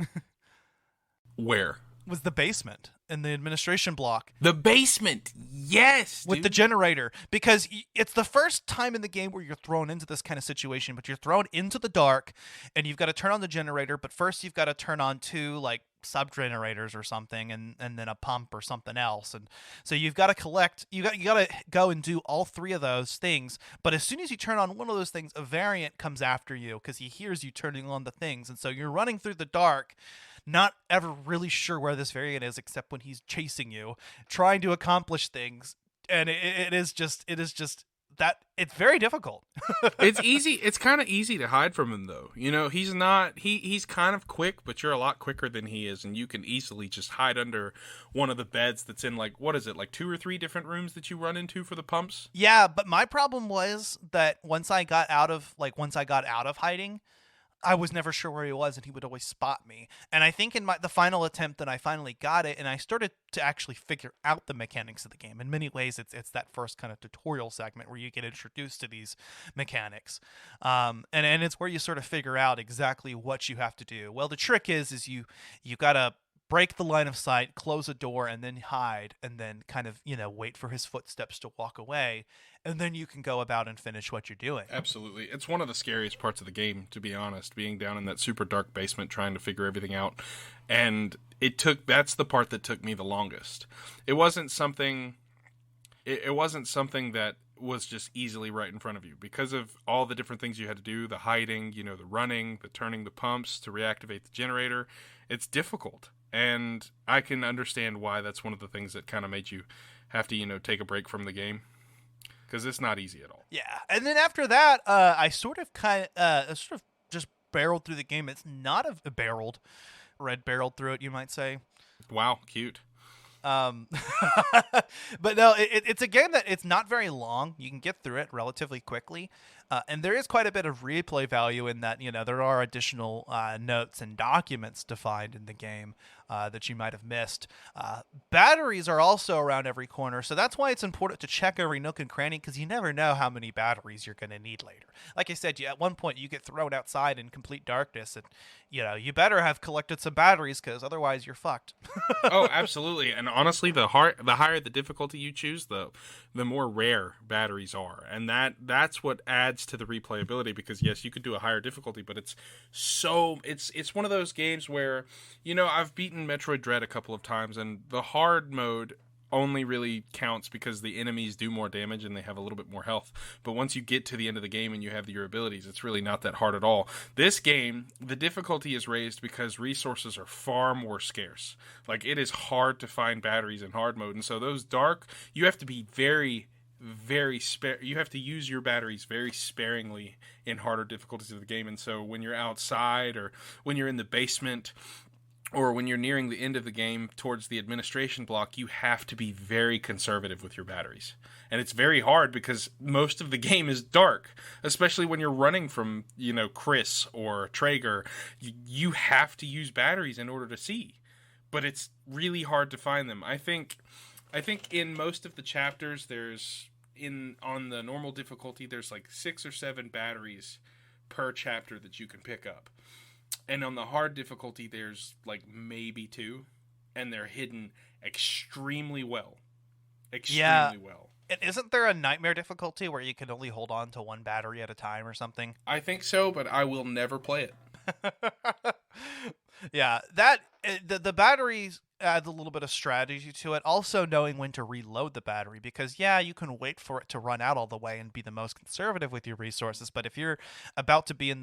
Where? Was the basement in the administration block. The basement, yes, with the generator, because it's the first time in the game where you're thrown into this kind of situation, but you're thrown into the dark, and you've got to turn on the generator, but first you've got to turn on two, like, sub-generators or something, and then a pump or something else, and so you've got to go and do all three of those things, but as soon as you turn on one of those things, a variant comes after you, because he hears you turning on the things, and so you're running through the dark, not ever really sure where this variant is, except when he's chasing you, trying to accomplish things, and it is just that it's very difficult. It's easy. It's kind of easy to hide from him, though. He's not. He's kind of quick, but you're a lot quicker than he is, and you can easily just hide under one of the beds that's in, like, what is it, like 2 or 3 different rooms that you run into for the pumps? Yeah, but my problem was that once I got out of hiding, I was never sure where he was, and he would always spot me. And I think in the final attempt that I finally got it, and I started to actually figure out the mechanics of the game. In many ways, it's that first kind of tutorial segment where you get introduced to these mechanics. And it's where you sort of figure out exactly what you have to do. Well, the trick is you got to break the line of sight, close a door, and then hide, and then kind of, wait for his footsteps to walk away, and then you can go about and finish what you're doing. Absolutely. It's one of the scariest parts of the game, to be honest, being down in that super dark basement trying to figure everything out. And that's the part that took me the longest. It wasn't something that was just easily right in front of you because of all the different things you had to do, the hiding, the running, the turning the pumps to reactivate the generator. It's difficult, and I can understand why that's one of the things that kind of made you have to, take a break from the game, because it's not easy at all. Yeah, and then after that, I sort of just barreled through the game. It's not red barreled through it, you might say. Wow, cute. But no, it's a game that it's not very long. You can get through it relatively quickly. And there is quite a bit of replay value in that, there are additional notes and documents to find in the game that you might have missed. Batteries are also around every corner, so that's why it's important to check every nook and cranny, because you never know how many batteries you're going to need later. Like I said, at one point you get thrown outside in complete darkness, and you better have collected some batteries, because otherwise you're fucked. Oh, absolutely. And honestly, the higher the difficulty you choose, the more rare batteries are, and that's what adds to the replayability, because yes, you could do a higher difficulty, but it's one of those games where I've beaten Metroid Dread a couple of times, and the hard mode only really counts because the enemies do more damage and they have a little bit more health. But once you get to the end of the game and you have your abilities, it's really not that hard at all. This game, the difficulty is raised because resources are far more scarce. Like, it is hard to find batteries in hard mode, and so those dark, you have to be very you have to use your batteries very sparingly in harder difficulties of the game. And so when you're outside, or when you're in the basement, or when you're nearing the end of the game towards the administration block, you have to be very conservative with your batteries. And it's very hard because most of the game is dark, especially when you're running from, Chris or Traeger. You have to use batteries in order to see. But it's really hard to find them. I think in most of the chapters, on the normal difficulty, there's like 6 or 7 batteries per chapter that you can pick up. And on the hard difficulty, there's like maybe 2, and they're hidden extremely well. Extremely well. And isn't there a nightmare difficulty where you can only hold on to 1 battery at a time or something? I think so, but I will never play it. Yeah, the batteries add a little bit of strategy to it. Also, knowing when to reload the battery, because you can wait for it to run out all the way and be the most conservative with your resources. But if you're about to be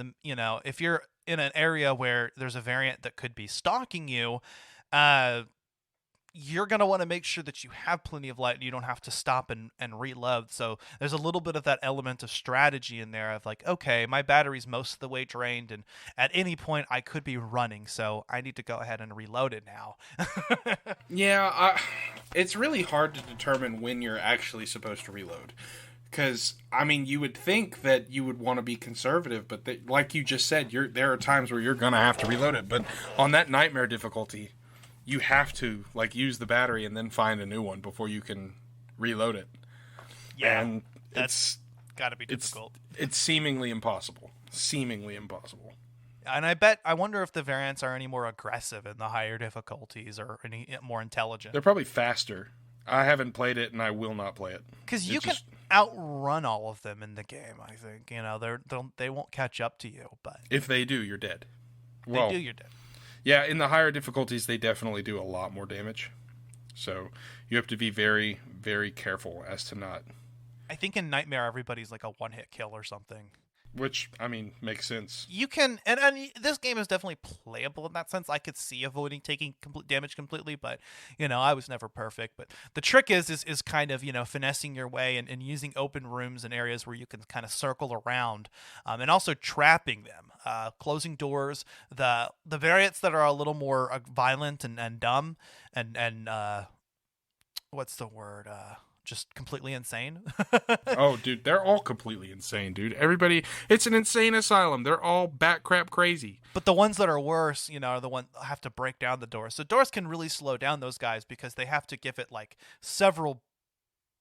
if you're in an area where there's a variant that could be stalking you, you're going to want to make sure that you have plenty of light and you don't have to stop and reload. So there's a little bit of that element of strategy in there of like, okay, my battery's most of the way drained, and at any point I could be running, so I need to go ahead and reload it now. Yeah, it's really hard to determine when you're actually supposed to reload. Because, you would think that you would want to be conservative, but like you just said, there are times where you're going to have to reload it. But on that nightmare difficulty, you have to use the battery and then find a new one before you can reload it. Yeah, and that's got to be difficult. It's seemingly impossible. And I wonder if the variants are any more aggressive in the higher difficulties or any more intelligent. They're probably faster. I haven't played it, and I will not play it. Because you can outrun all of them in the game, I think. They won't catch up to you. But if they do, you're dead. You're dead. Yeah, in the higher difficulties, they definitely do a lot more damage. So you have to be very, very careful as to not... I think in Nightmare, everybody's like a one-hit kill or something. Which, makes sense. You can... And this game is definitely playable in that sense. I could see avoiding taking damage completely, but, I was never perfect. But the trick is kind of, finessing your way and using open rooms and areas where you can kind of circle around, and also trapping them. Closing doors, the variants that are a little more violent and dumb, and what's the word? Just completely insane. Oh, dude, they're all completely insane, dude. Everybody, it's an insane asylum. They're all bat crap crazy. But the ones that are worse, are the ones that have to break down the doors. So doors can really slow down those guys because they have to give it like several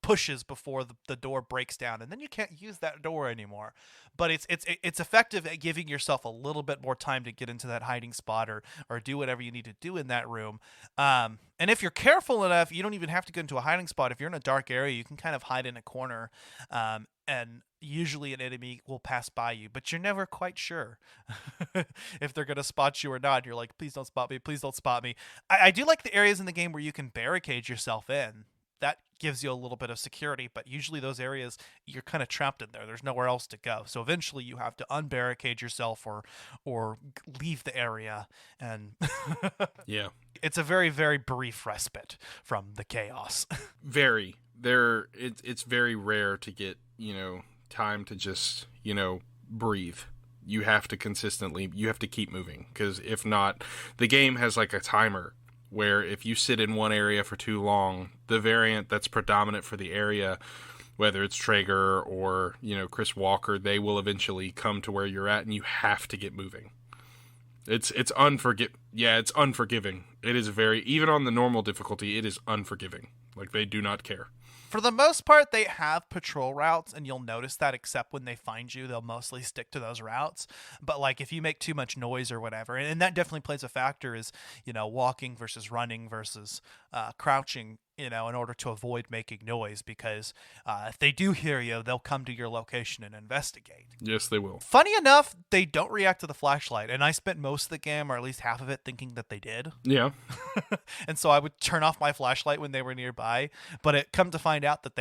pushes before the door breaks down, and then you can't use that door anymore. But it's effective at giving yourself a little bit more time to get into that hiding spot or do whatever you need to do in that room. And if you're careful enough, you don't even have to get into a hiding spot. If you're in a dark area, you can kind of hide in a corner, and usually an enemy will pass by you, but you're never quite sure if they're going to spot you or not. You're like, please don't spot me. Please don't spot me. I do like the areas in the game where you can barricade yourself in. that gives you a little bit of security, but usually those areas you're kind of trapped in there. There's nowhere else to go. So eventually you have to unbarricade yourself or leave the area, and Yeah. it's a very, very brief respite from the chaos. Very. It's very rare to get, time to just, breathe. You have to keep moving, because if not, the game has like a timer where if you sit in one area for too long, the variant that's predominant for the area, whether it's Traeger or, Chris Walker, they will eventually come to where you're at, and you have to get moving. It's unforgiving. It is even on the normal difficulty, it is unforgiving. Like, they do not care. For the most part, they have patrol routes, and you'll notice that, except when they find you, they'll mostly stick to those routes. But, like, if you make too much noise or whatever, and that definitely plays a factor, is, walking versus running versus crouching, in order to avoid making noise, because if they do hear you, they'll come to your location and investigate. Yes, they will. Funny enough, they don't react to the flashlight, and I spent most of the game, or at least half of it, thinking that they did. Yeah. And so I would turn off my flashlight when they were nearby, but it come to find out that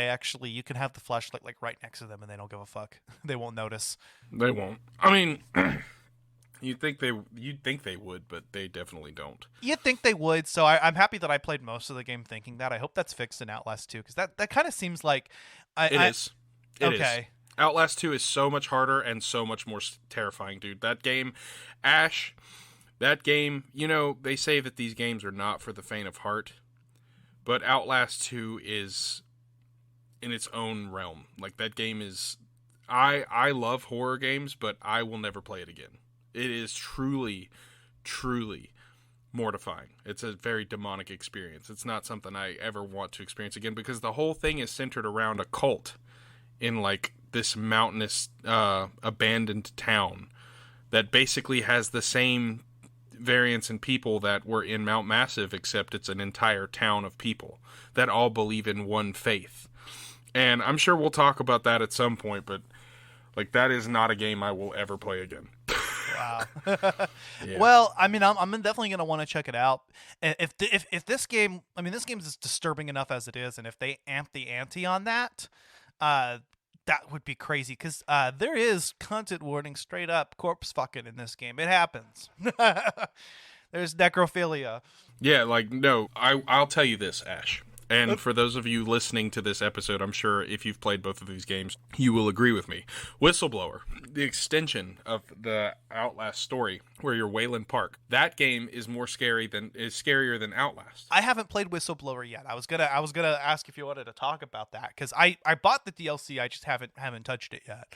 you can have the flashlight like right next to them, and they don't give a fuck. They won't notice. They won't. I mean, you'd think they would, but they definitely don't. You'd think they would, so I'm happy that I played most of the game thinking that. I hope that's fixed in Outlast 2, because that kind of seems like... It is. Okay. Outlast 2 is so much harder and so much more terrifying, dude. That game, Ash, they say that these games are not for the faint of heart, but Outlast 2 is in its own realm. Like, that game is... I love horror games, but I will never play it again. It is truly, truly mortifying. It's a very demonic experience. It's not something I ever want to experience again, because the whole thing is centered around a cult in, like, this mountainous, abandoned town that basically has the same variants and people that were in Mount Massive, except it's an entire town of people that all believe in one faith. And I'm sure we'll talk about that at some point, but, like, that is not a game I will ever play again. Wow. Yeah. Well, I mean, I'm definitely going to want to check it out. If this game, this game is disturbing enough as it is, and if they amp the ante on that, that would be crazy, because there is content warning, straight up corpse fucking in this game. It happens. There's necrophilia. Yeah, like, no, I'll tell you this, Ash. And for those of you listening to this episode, I'm sure if you've played both of these games, you will agree with me. Whistleblower, the extension of the Outlast story, where you're Wayland Park, that game is scarier than Outlast. I haven't played Whistleblower yet. I was gonna ask if you wanted to talk about that, because I bought the DLC. I just haven't touched it yet.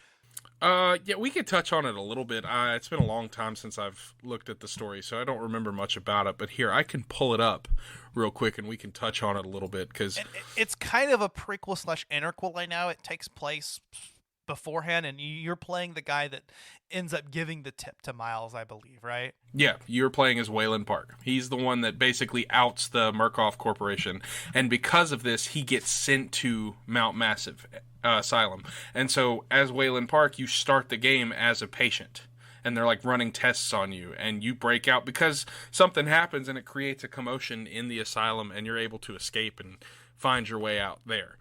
Yeah, we could touch on it a little bit. It's been a long time since I've looked at the story, so I don't remember much about it. But here, I can pull it up real quick, and we can touch on it a little bit, because it's kind of a prequel / interquel. I know it takes place beforehand, and you're playing the guy that ends up giving the tip to Miles, I believe, right? Yeah, you're playing as Wayland Park. He's the one that basically outs the Murkoff Corporation, and because of this, he gets sent to Mount Massive Asylum. And so, as Wayland Park, you start the game as a patient, and they're like running tests on you, and you break out because something happens, and it creates a commotion in the asylum, and you're able to escape and find your way out there.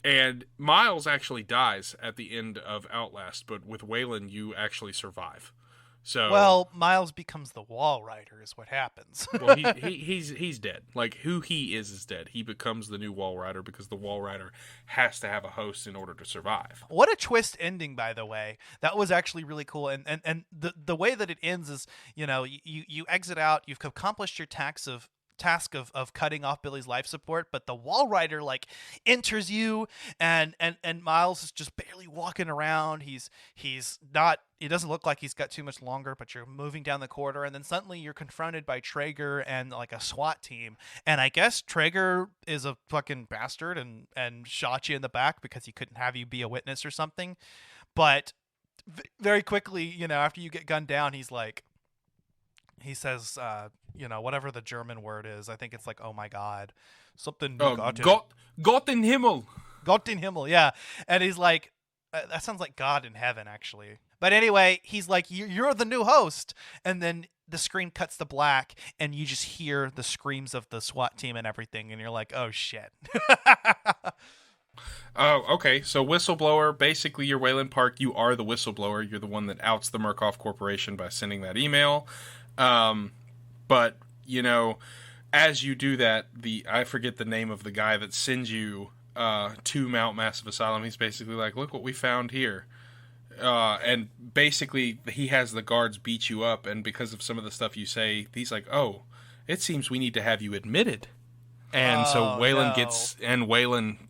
And Miles actually dies at the end of Outlast, but with Wayland, you actually survive. So, well, Miles becomes the Wall Rider is what happens. Well, he's dead. Like, who he is dead. He becomes the new Wall Rider because the Wall Rider has to have a host in order to survive. What a twist ending, by the way. That was actually really cool. And the way that it ends is, you exit out, you've accomplished your task of cutting off Billy's life support, but the Wall Rider enters you, and Miles is just barely walking around. He doesn't look like he's got too much longer, but you're moving down the corridor, and then suddenly you're confronted by Traeger and a SWAT team. And I guess Traeger is a fucking bastard and shot you in the back because he couldn't have you be a witness or something. But very quickly, after you get gunned down, he says, whatever the German word is. I think it's like, oh my God. Something. Gott in Himmel. Gott in Himmel, yeah. And he's like, that sounds like God in heaven, actually. But anyway, he's like, you're the new host. And then the screen cuts to black, and you just hear the screams of the SWAT team and everything, and you're like, oh shit. Oh, okay. So whistleblower, basically you're Wayland Park. You are the whistleblower. You're the one that outs the Murkoff Corporation by sending that email. But, you know, as you do that, I forget the name of the guy that sends you to Mount Massive Asylum. He's basically like, look what we found here. And basically he has the guards beat you up, and because of some of the stuff you say, he's like, oh, it seems we need to have you admitted. And so Wayland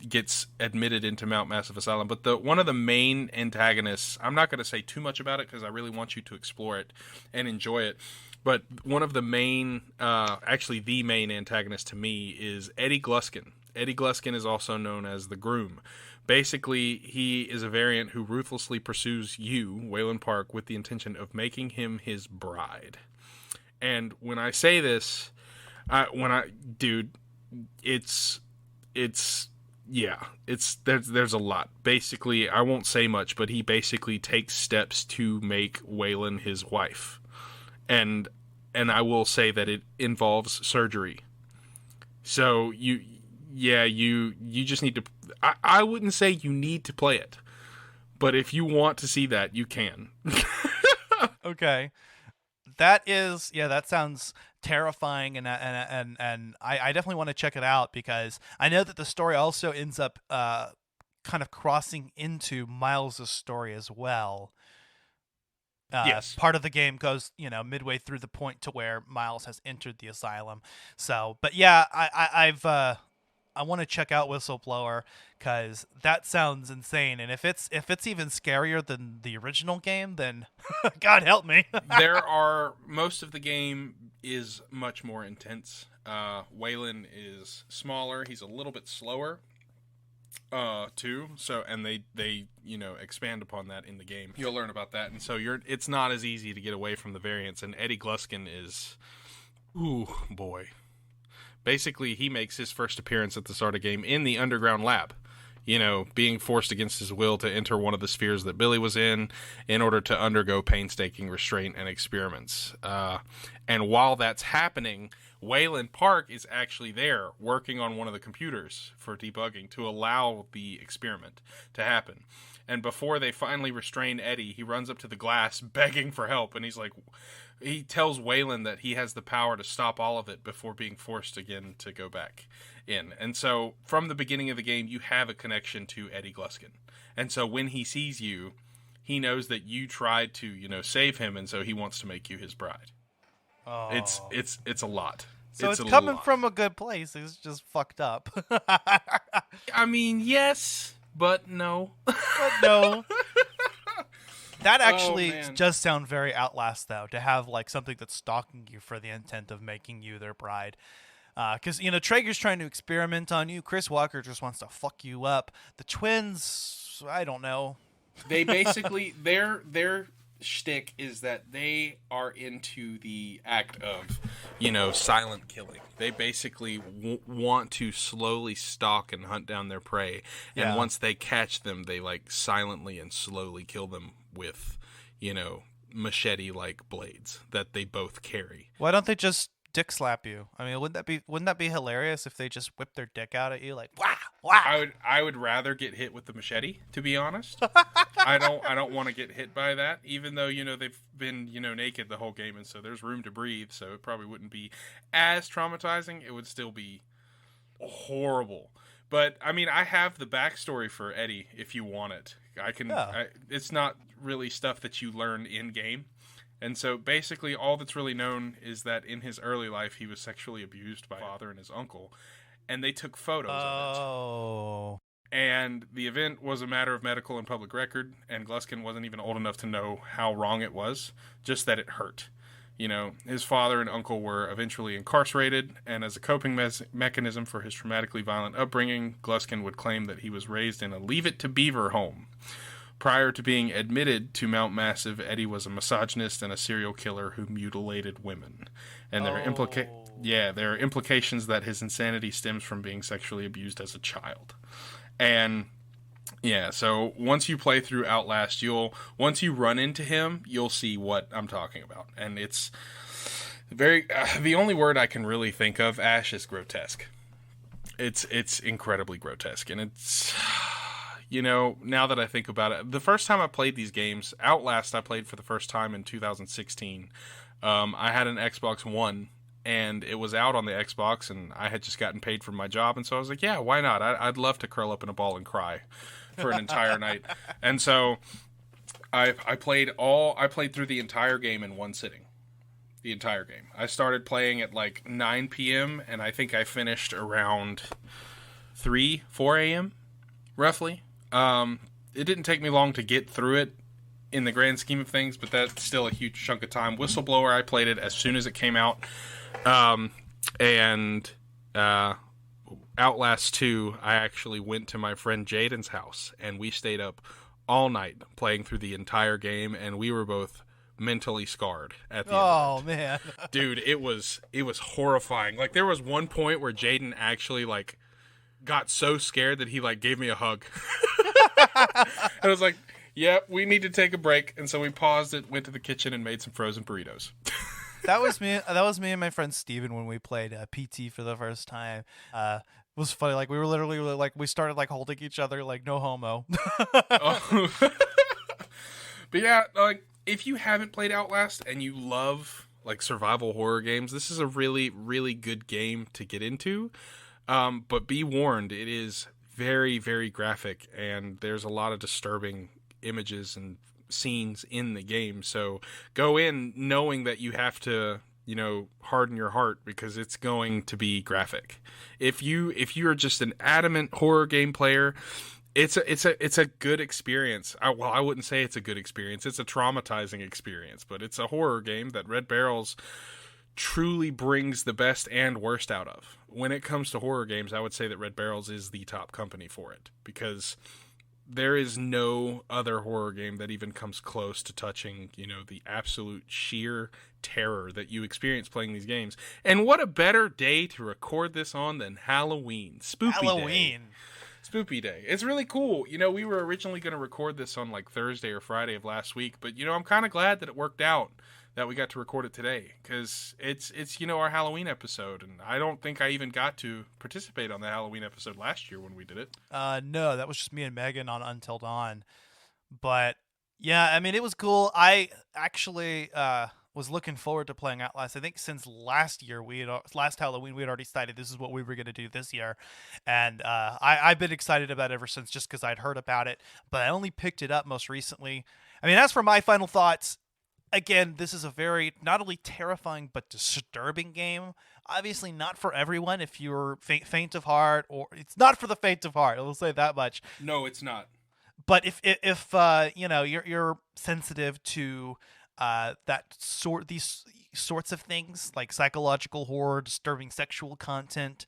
gets admitted into Mount Massive Asylum. But one of the main antagonists, I'm not going to say too much about it because I really want you to explore it and enjoy it. But one of the main, actually the main antagonist to me is Eddie Gluskin. Eddie Gluskin is also known as the Groom. Basically, he is a variant who ruthlessly pursues you, Wayland Park, with the intention of making him his bride. And when I say this, there's a lot. Basically, I won't say much, but he basically takes steps to make Wayland his wife. And I will say that it involves surgery. So you just need to, I wouldn't say you need to play it, but if you want to see that, you can. Okay. That sounds terrifying, and I definitely want to check it out, because I know that the story also ends up kind of crossing into Miles' story as well. Yes. Part of the game goes, midway through the point to where Miles has entered the asylum. So, but yeah, I want to check out Whistleblower, because that sounds insane. And if it's even scarier than the original game, then God help me. Most of the game is much more intense. Wayland is smaller. He's a little bit slower, too. So, and they expand upon that in the game. You'll learn about that. And so it's not as easy to get away from the variants. And Eddie Gluskin is, ooh, boy. Basically, he makes his first appearance at the start of the game in the underground lab, being forced against his will to enter one of the spheres that Billy was in order to undergo painstaking restraint and experiments. And while that's happening, Wayland Park is actually there working on one of the computers for debugging to allow the experiment to happen. And before they finally restrain Eddie, he runs up to the glass begging for help, and he tells Wayland that he has the power to stop all of it before being forced again to go back in. And so from the beginning of the game, you have a connection to Eddie Gluskin. And so when he sees you, he knows that you tried to, save him, and so he wants to make you his bride. Oh. It's a lot. So it's coming from a good place. It's just fucked up. I mean, yes, but no. That actually does sound very Outlast, though, to have something that's stalking you for the intent of making you their bride. Because, Traeger's trying to experiment on you. Chris Walker just wants to fuck you up. The twins, I don't know. They basically, their shtick is that they are into the act of, silent killing. They basically want to slowly stalk and hunt down their prey. And once they catch them, they silently and slowly kill them with, machete-like blades that they both carry. Why don't they just dick slap you? I mean, wouldn't that be hilarious if they just whip their dick out at you wah, wah? I would rather get hit with the machete, to be honest. I don't want to get hit by that, even though they've been naked the whole game, and so there's room to breathe, so it probably wouldn't be as traumatizing. It would still be horrible. But I mean, I have the backstory for Eddie if you want it. It's not really stuff that you learn in game. And so basically all that's really known is that in his early life he was sexually abused by his father and his uncle, and they took photos of it. Oh. And the event was a matter of medical and public record, and Gluskin wasn't even old enough to know how wrong it was, just that it hurt. His father and uncle were eventually incarcerated, and as a coping mechanism for his traumatically violent upbringing, Gluskin would claim that he was raised in a Leave It to Beaver home. Prior to being admitted to Mount Massive, Eddie was a misogynist and a serial killer who mutilated women. And there are implications that his insanity stems from being sexually abused as a child. And Yeah, so once you play through Outlast, once you run into him, you'll see what I'm talking about. And it's very the only word I can really think of, Ash, is grotesque. It's incredibly grotesque, and it's, now that I think about it, the first time I played these games, Outlast I played for the first time in 2016. I had an Xbox One, and it was out on the Xbox, and I had just gotten paid from my job, and so I was like, yeah, why not? I'd love to curl up in a ball and cry for an entire night. And so I played through the entire game in one sitting. The entire game. I started playing at like 9 p.m. and I think I finished around 4 a.m. roughly. It didn't take me long to get through it in the grand scheme of things, but that's still a huge chunk of time. Whistleblower, I played it as soon as it came out. And Outlast 2, I actually went to my friend Jaden's house, and we stayed up all night playing through the entire game, and we were both mentally scarred at the end of it. Man. Dude, it was horrifying. Like, there was one point where Jaden actually, like, got so scared that he, like, gave me a hug. I was like, yeah, we need to take a break. And so we paused it, went to the kitchen, and made some frozen burritos. That was me and my friend Steven when we played PT for the first time. It was funny. Like, we were literally, like, we started, like, holding each other, like, no homo. Oh. But yeah, like, if you haven't played Outlast and you love, like, survival horror games, this is a really, really good game to get into. But be warned, it is very, very graphic, and there's a lot of disturbing images and scenes in the game. So go in knowing that you have to, harden your heart, because it's going to be graphic. If you're just an adamant horror game player, it's a good experience. I wouldn't say it's a good experience. It's a traumatizing experience, but it's a horror game that Red Barrels truly brings the best and worst out of. When it comes to horror games, I would say that Red Barrels is the top company for it, because there is no other horror game that even comes close to touching, the absolute sheer terror that you experience playing these games. And what a better day to record this on than Halloween. Spoopy Day. It's really cool. We were originally going to record this on like Thursday or Friday of last week, but I'm kind of glad that it worked out that we got to record it today, because it's our Halloween episode, and I don't think I even got to participate on the Halloween episode last year when we did it. No, that was just me and Megan on Until Dawn. But yeah, I mean, it was cool. I actually was looking forward to playing Outlast. I think since last Halloween, we had already decided this is what we were going to do this year. And I've been excited about it ever since, just because I'd heard about it. But I only picked it up most recently. I mean, as for my final thoughts, again, this is a very not only terrifying but disturbing game. Obviously not for everyone if you're faint of heart, or it's not for the faint of heart. I'll say that much. No, it's not. But if you're sensitive to these sorts of things, like psychological horror, disturbing sexual content,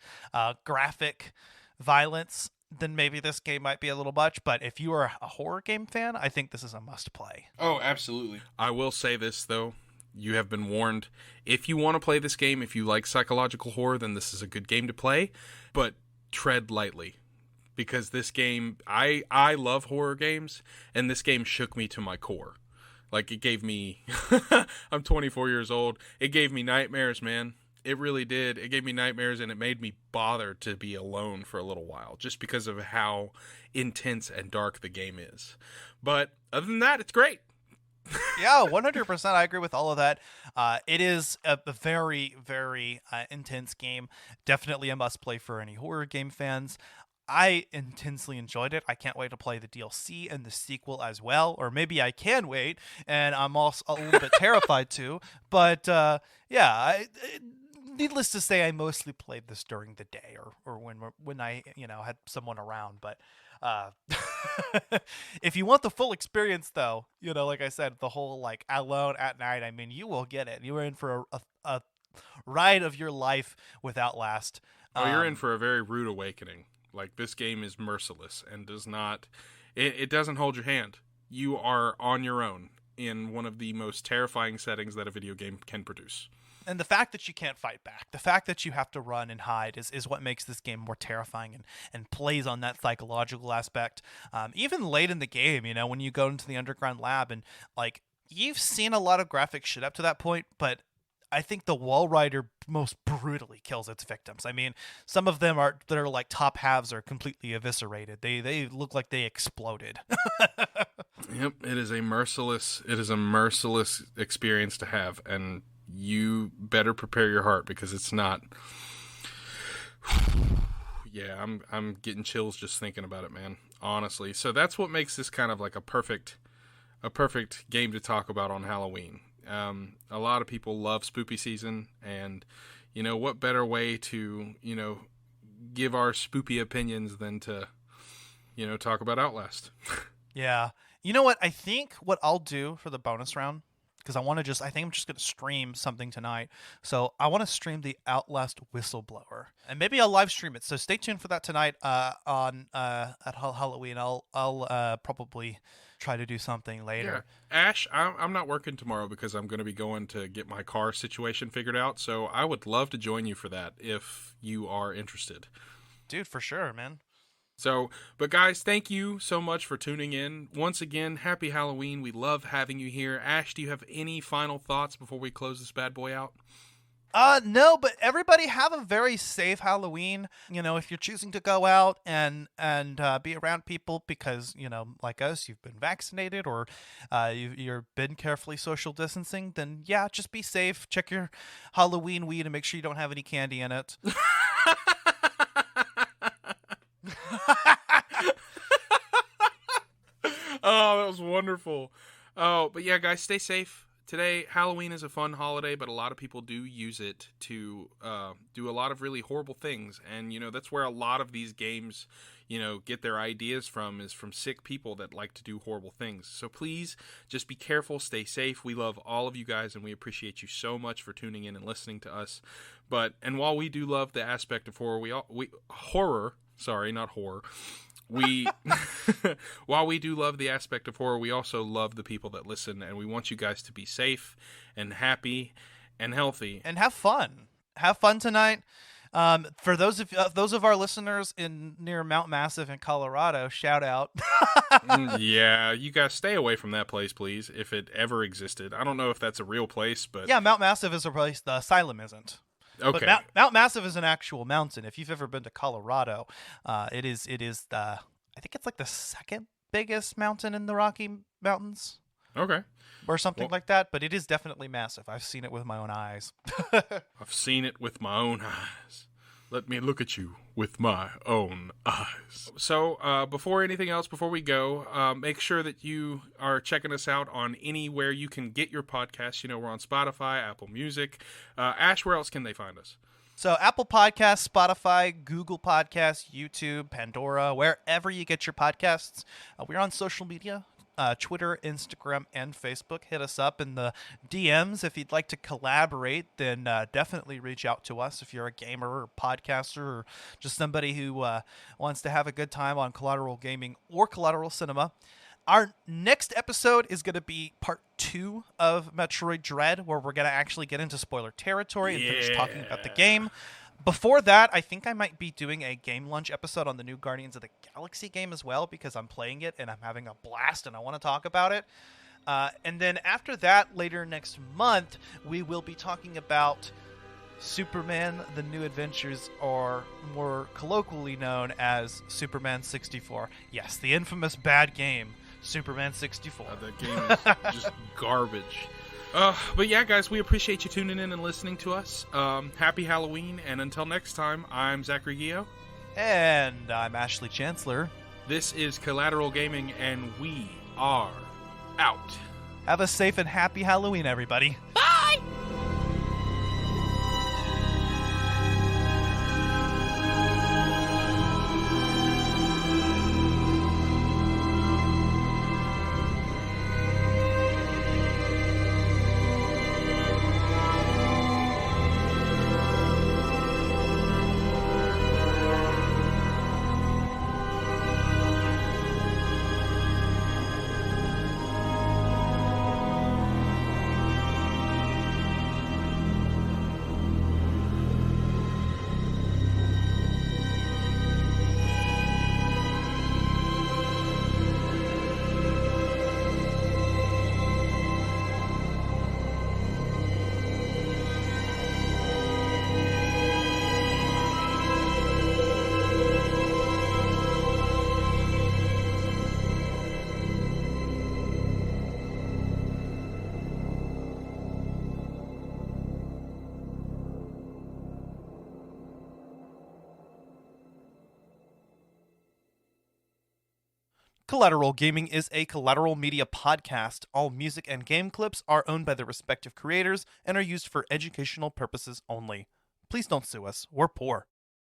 graphic violence, then maybe this game might be a little much. But if you are a horror game fan, I think this is a must play. Oh, absolutely. I will say this, though. You have been warned. If you want to play this game, if you like psychological horror, then this is a good game to play. But tread lightly. Because this game, I love horror games, and this game shook me to my core. Like, it gave me... I'm 24 years old. It gave me nightmares, man. It really did. It gave me nightmares, and it made me bother to be alone for a little while, just because of how intense and dark the game is. But other than that, it's great. Yeah, 100%. I agree with all of that. It is a very, very intense game. Definitely a must-play for any horror game fans. I intensely enjoyed it. I can't wait to play the DLC and the sequel as well. Or maybe I can wait, and I'm also a little bit terrified too. But needless to say, I mostly played this during the day or when I had someone around. But if you want the full experience, though, like I said, the whole like alone at night, I mean, you will get it. You are in for a ride of your life with Outlast. Oh, you're in for a very rude awakening. Like, this game is merciless and does not... It doesn't hold your hand. You are on your own. in one of the most terrifying settings that a video game can produce. And the fact that you can't fight back, the fact that you have to run and hide is what makes this game more terrifying and plays on that psychological aspect. Even late in the game, you know, when you go into the underground lab and, like, you've seen a lot of graphic shit up to that point, but I think the Wall Rider most brutally kills its victims. I mean, some of them that are like top halves are completely eviscerated. They look like they exploded. Yep, it is a merciless experience to have, and you better prepare your heart because it's not. Yeah, I'm getting chills just thinking about it, man. Honestly, so that's what makes this kind of like a perfect game to talk about on Halloween. A lot of people love spoopy season, and you know what better way to, you know, give our spoopy opinions than to, you know, talk about Outlast. Yeah. You know what? I think what I'll do for the bonus round, because I think I'm just going to stream something tonight. So I want to stream the Outlast Whistleblower, and maybe I'll live stream it. So stay tuned for that tonight at Halloween. I'll probably try to do something later. Yeah. Ash, I'm not working tomorrow because I'm going to be going to get my car situation figured out. So I would love to join you for that if you are interested. Dude, for sure, man. So, but guys, thank you so much for tuning in. Once again, happy Halloween. We love having you here. Ash, do you have any final thoughts before we close this bad boy out? No, but everybody have a very safe Halloween. You know, if you're choosing to go out and be around people because, you know, like us, you've been vaccinated or you've been carefully social distancing, then yeah, just be safe. Check your Halloween weed and make sure you don't have any candy in it. Oh, that was wonderful. Oh, but yeah, guys, stay safe. Today, Halloween is a fun holiday, but a lot of people do use it to do a lot of really horrible things. And, you know, that's where a lot of these games, you know, get their ideas from, is from sick people that like to do horrible things. So please just be careful, stay safe. We love all of you guys, and we appreciate you so much for tuning in and listening to us. And while we do love the aspect of horror, while we do love the aspect of horror, we also love the people that listen, and we want you guys to be safe and happy and healthy and have fun. Have fun tonight. For those of our listeners near Mount Massive in Colorado, shout out. Yeah, you guys stay away from that place, please, if it ever existed. I don't know if that's a real place, but yeah, Mount Massive is a place. The asylum isn't. Okay. But Mount Massive is an actual mountain. If you've ever been to Colorado, it is I think it's like the second biggest mountain in the Rocky Mountains. Okay. Or something like that, but it is definitely massive. I've seen it with my own eyes. I've seen it with my own eyes. Let me look at you with my own eyes. So, before anything else, before we go, make sure that you are checking us out on anywhere you can get your podcasts. You know, we're on Spotify, Apple Music. Ash, where else can they find us? So, Apple Podcasts, Spotify, Google Podcasts, YouTube, Pandora, wherever you get your podcasts. We're on social media. Twitter, Instagram, and Facebook. Hit us up in the DMs if you'd like to collaborate. Then definitely reach out to us if you're a gamer or podcaster or just somebody who wants to have a good time on Collateral Gaming or Collateral Cinema. Our next episode is going to be part 2 of Metroid Dread, where we're going to actually get into spoiler territory and finish talking about the game. Before that, I think I might be doing a Game Lunch episode on the new Guardians of the Galaxy game as well, because I'm playing it and I'm having a blast and I want to talk about it. And then after that, later next month, we will be talking about Superman: The New Adventures, or more colloquially known as Superman 64. Yes, the infamous bad game, Superman 64. That game is just garbage. But yeah, guys, we appreciate you tuning in and listening to us. Happy Halloween, and until next time, I'm Zachary Guillo. And I'm Ashley Chancellor. This is Collateral Gaming, and we are out. Have a safe and happy Halloween, everybody. Bye! Collateral Gaming is a Collateral Media podcast. All music and game clips are owned by their respective creators and are used for educational purposes only. Please don't sue us. We're poor.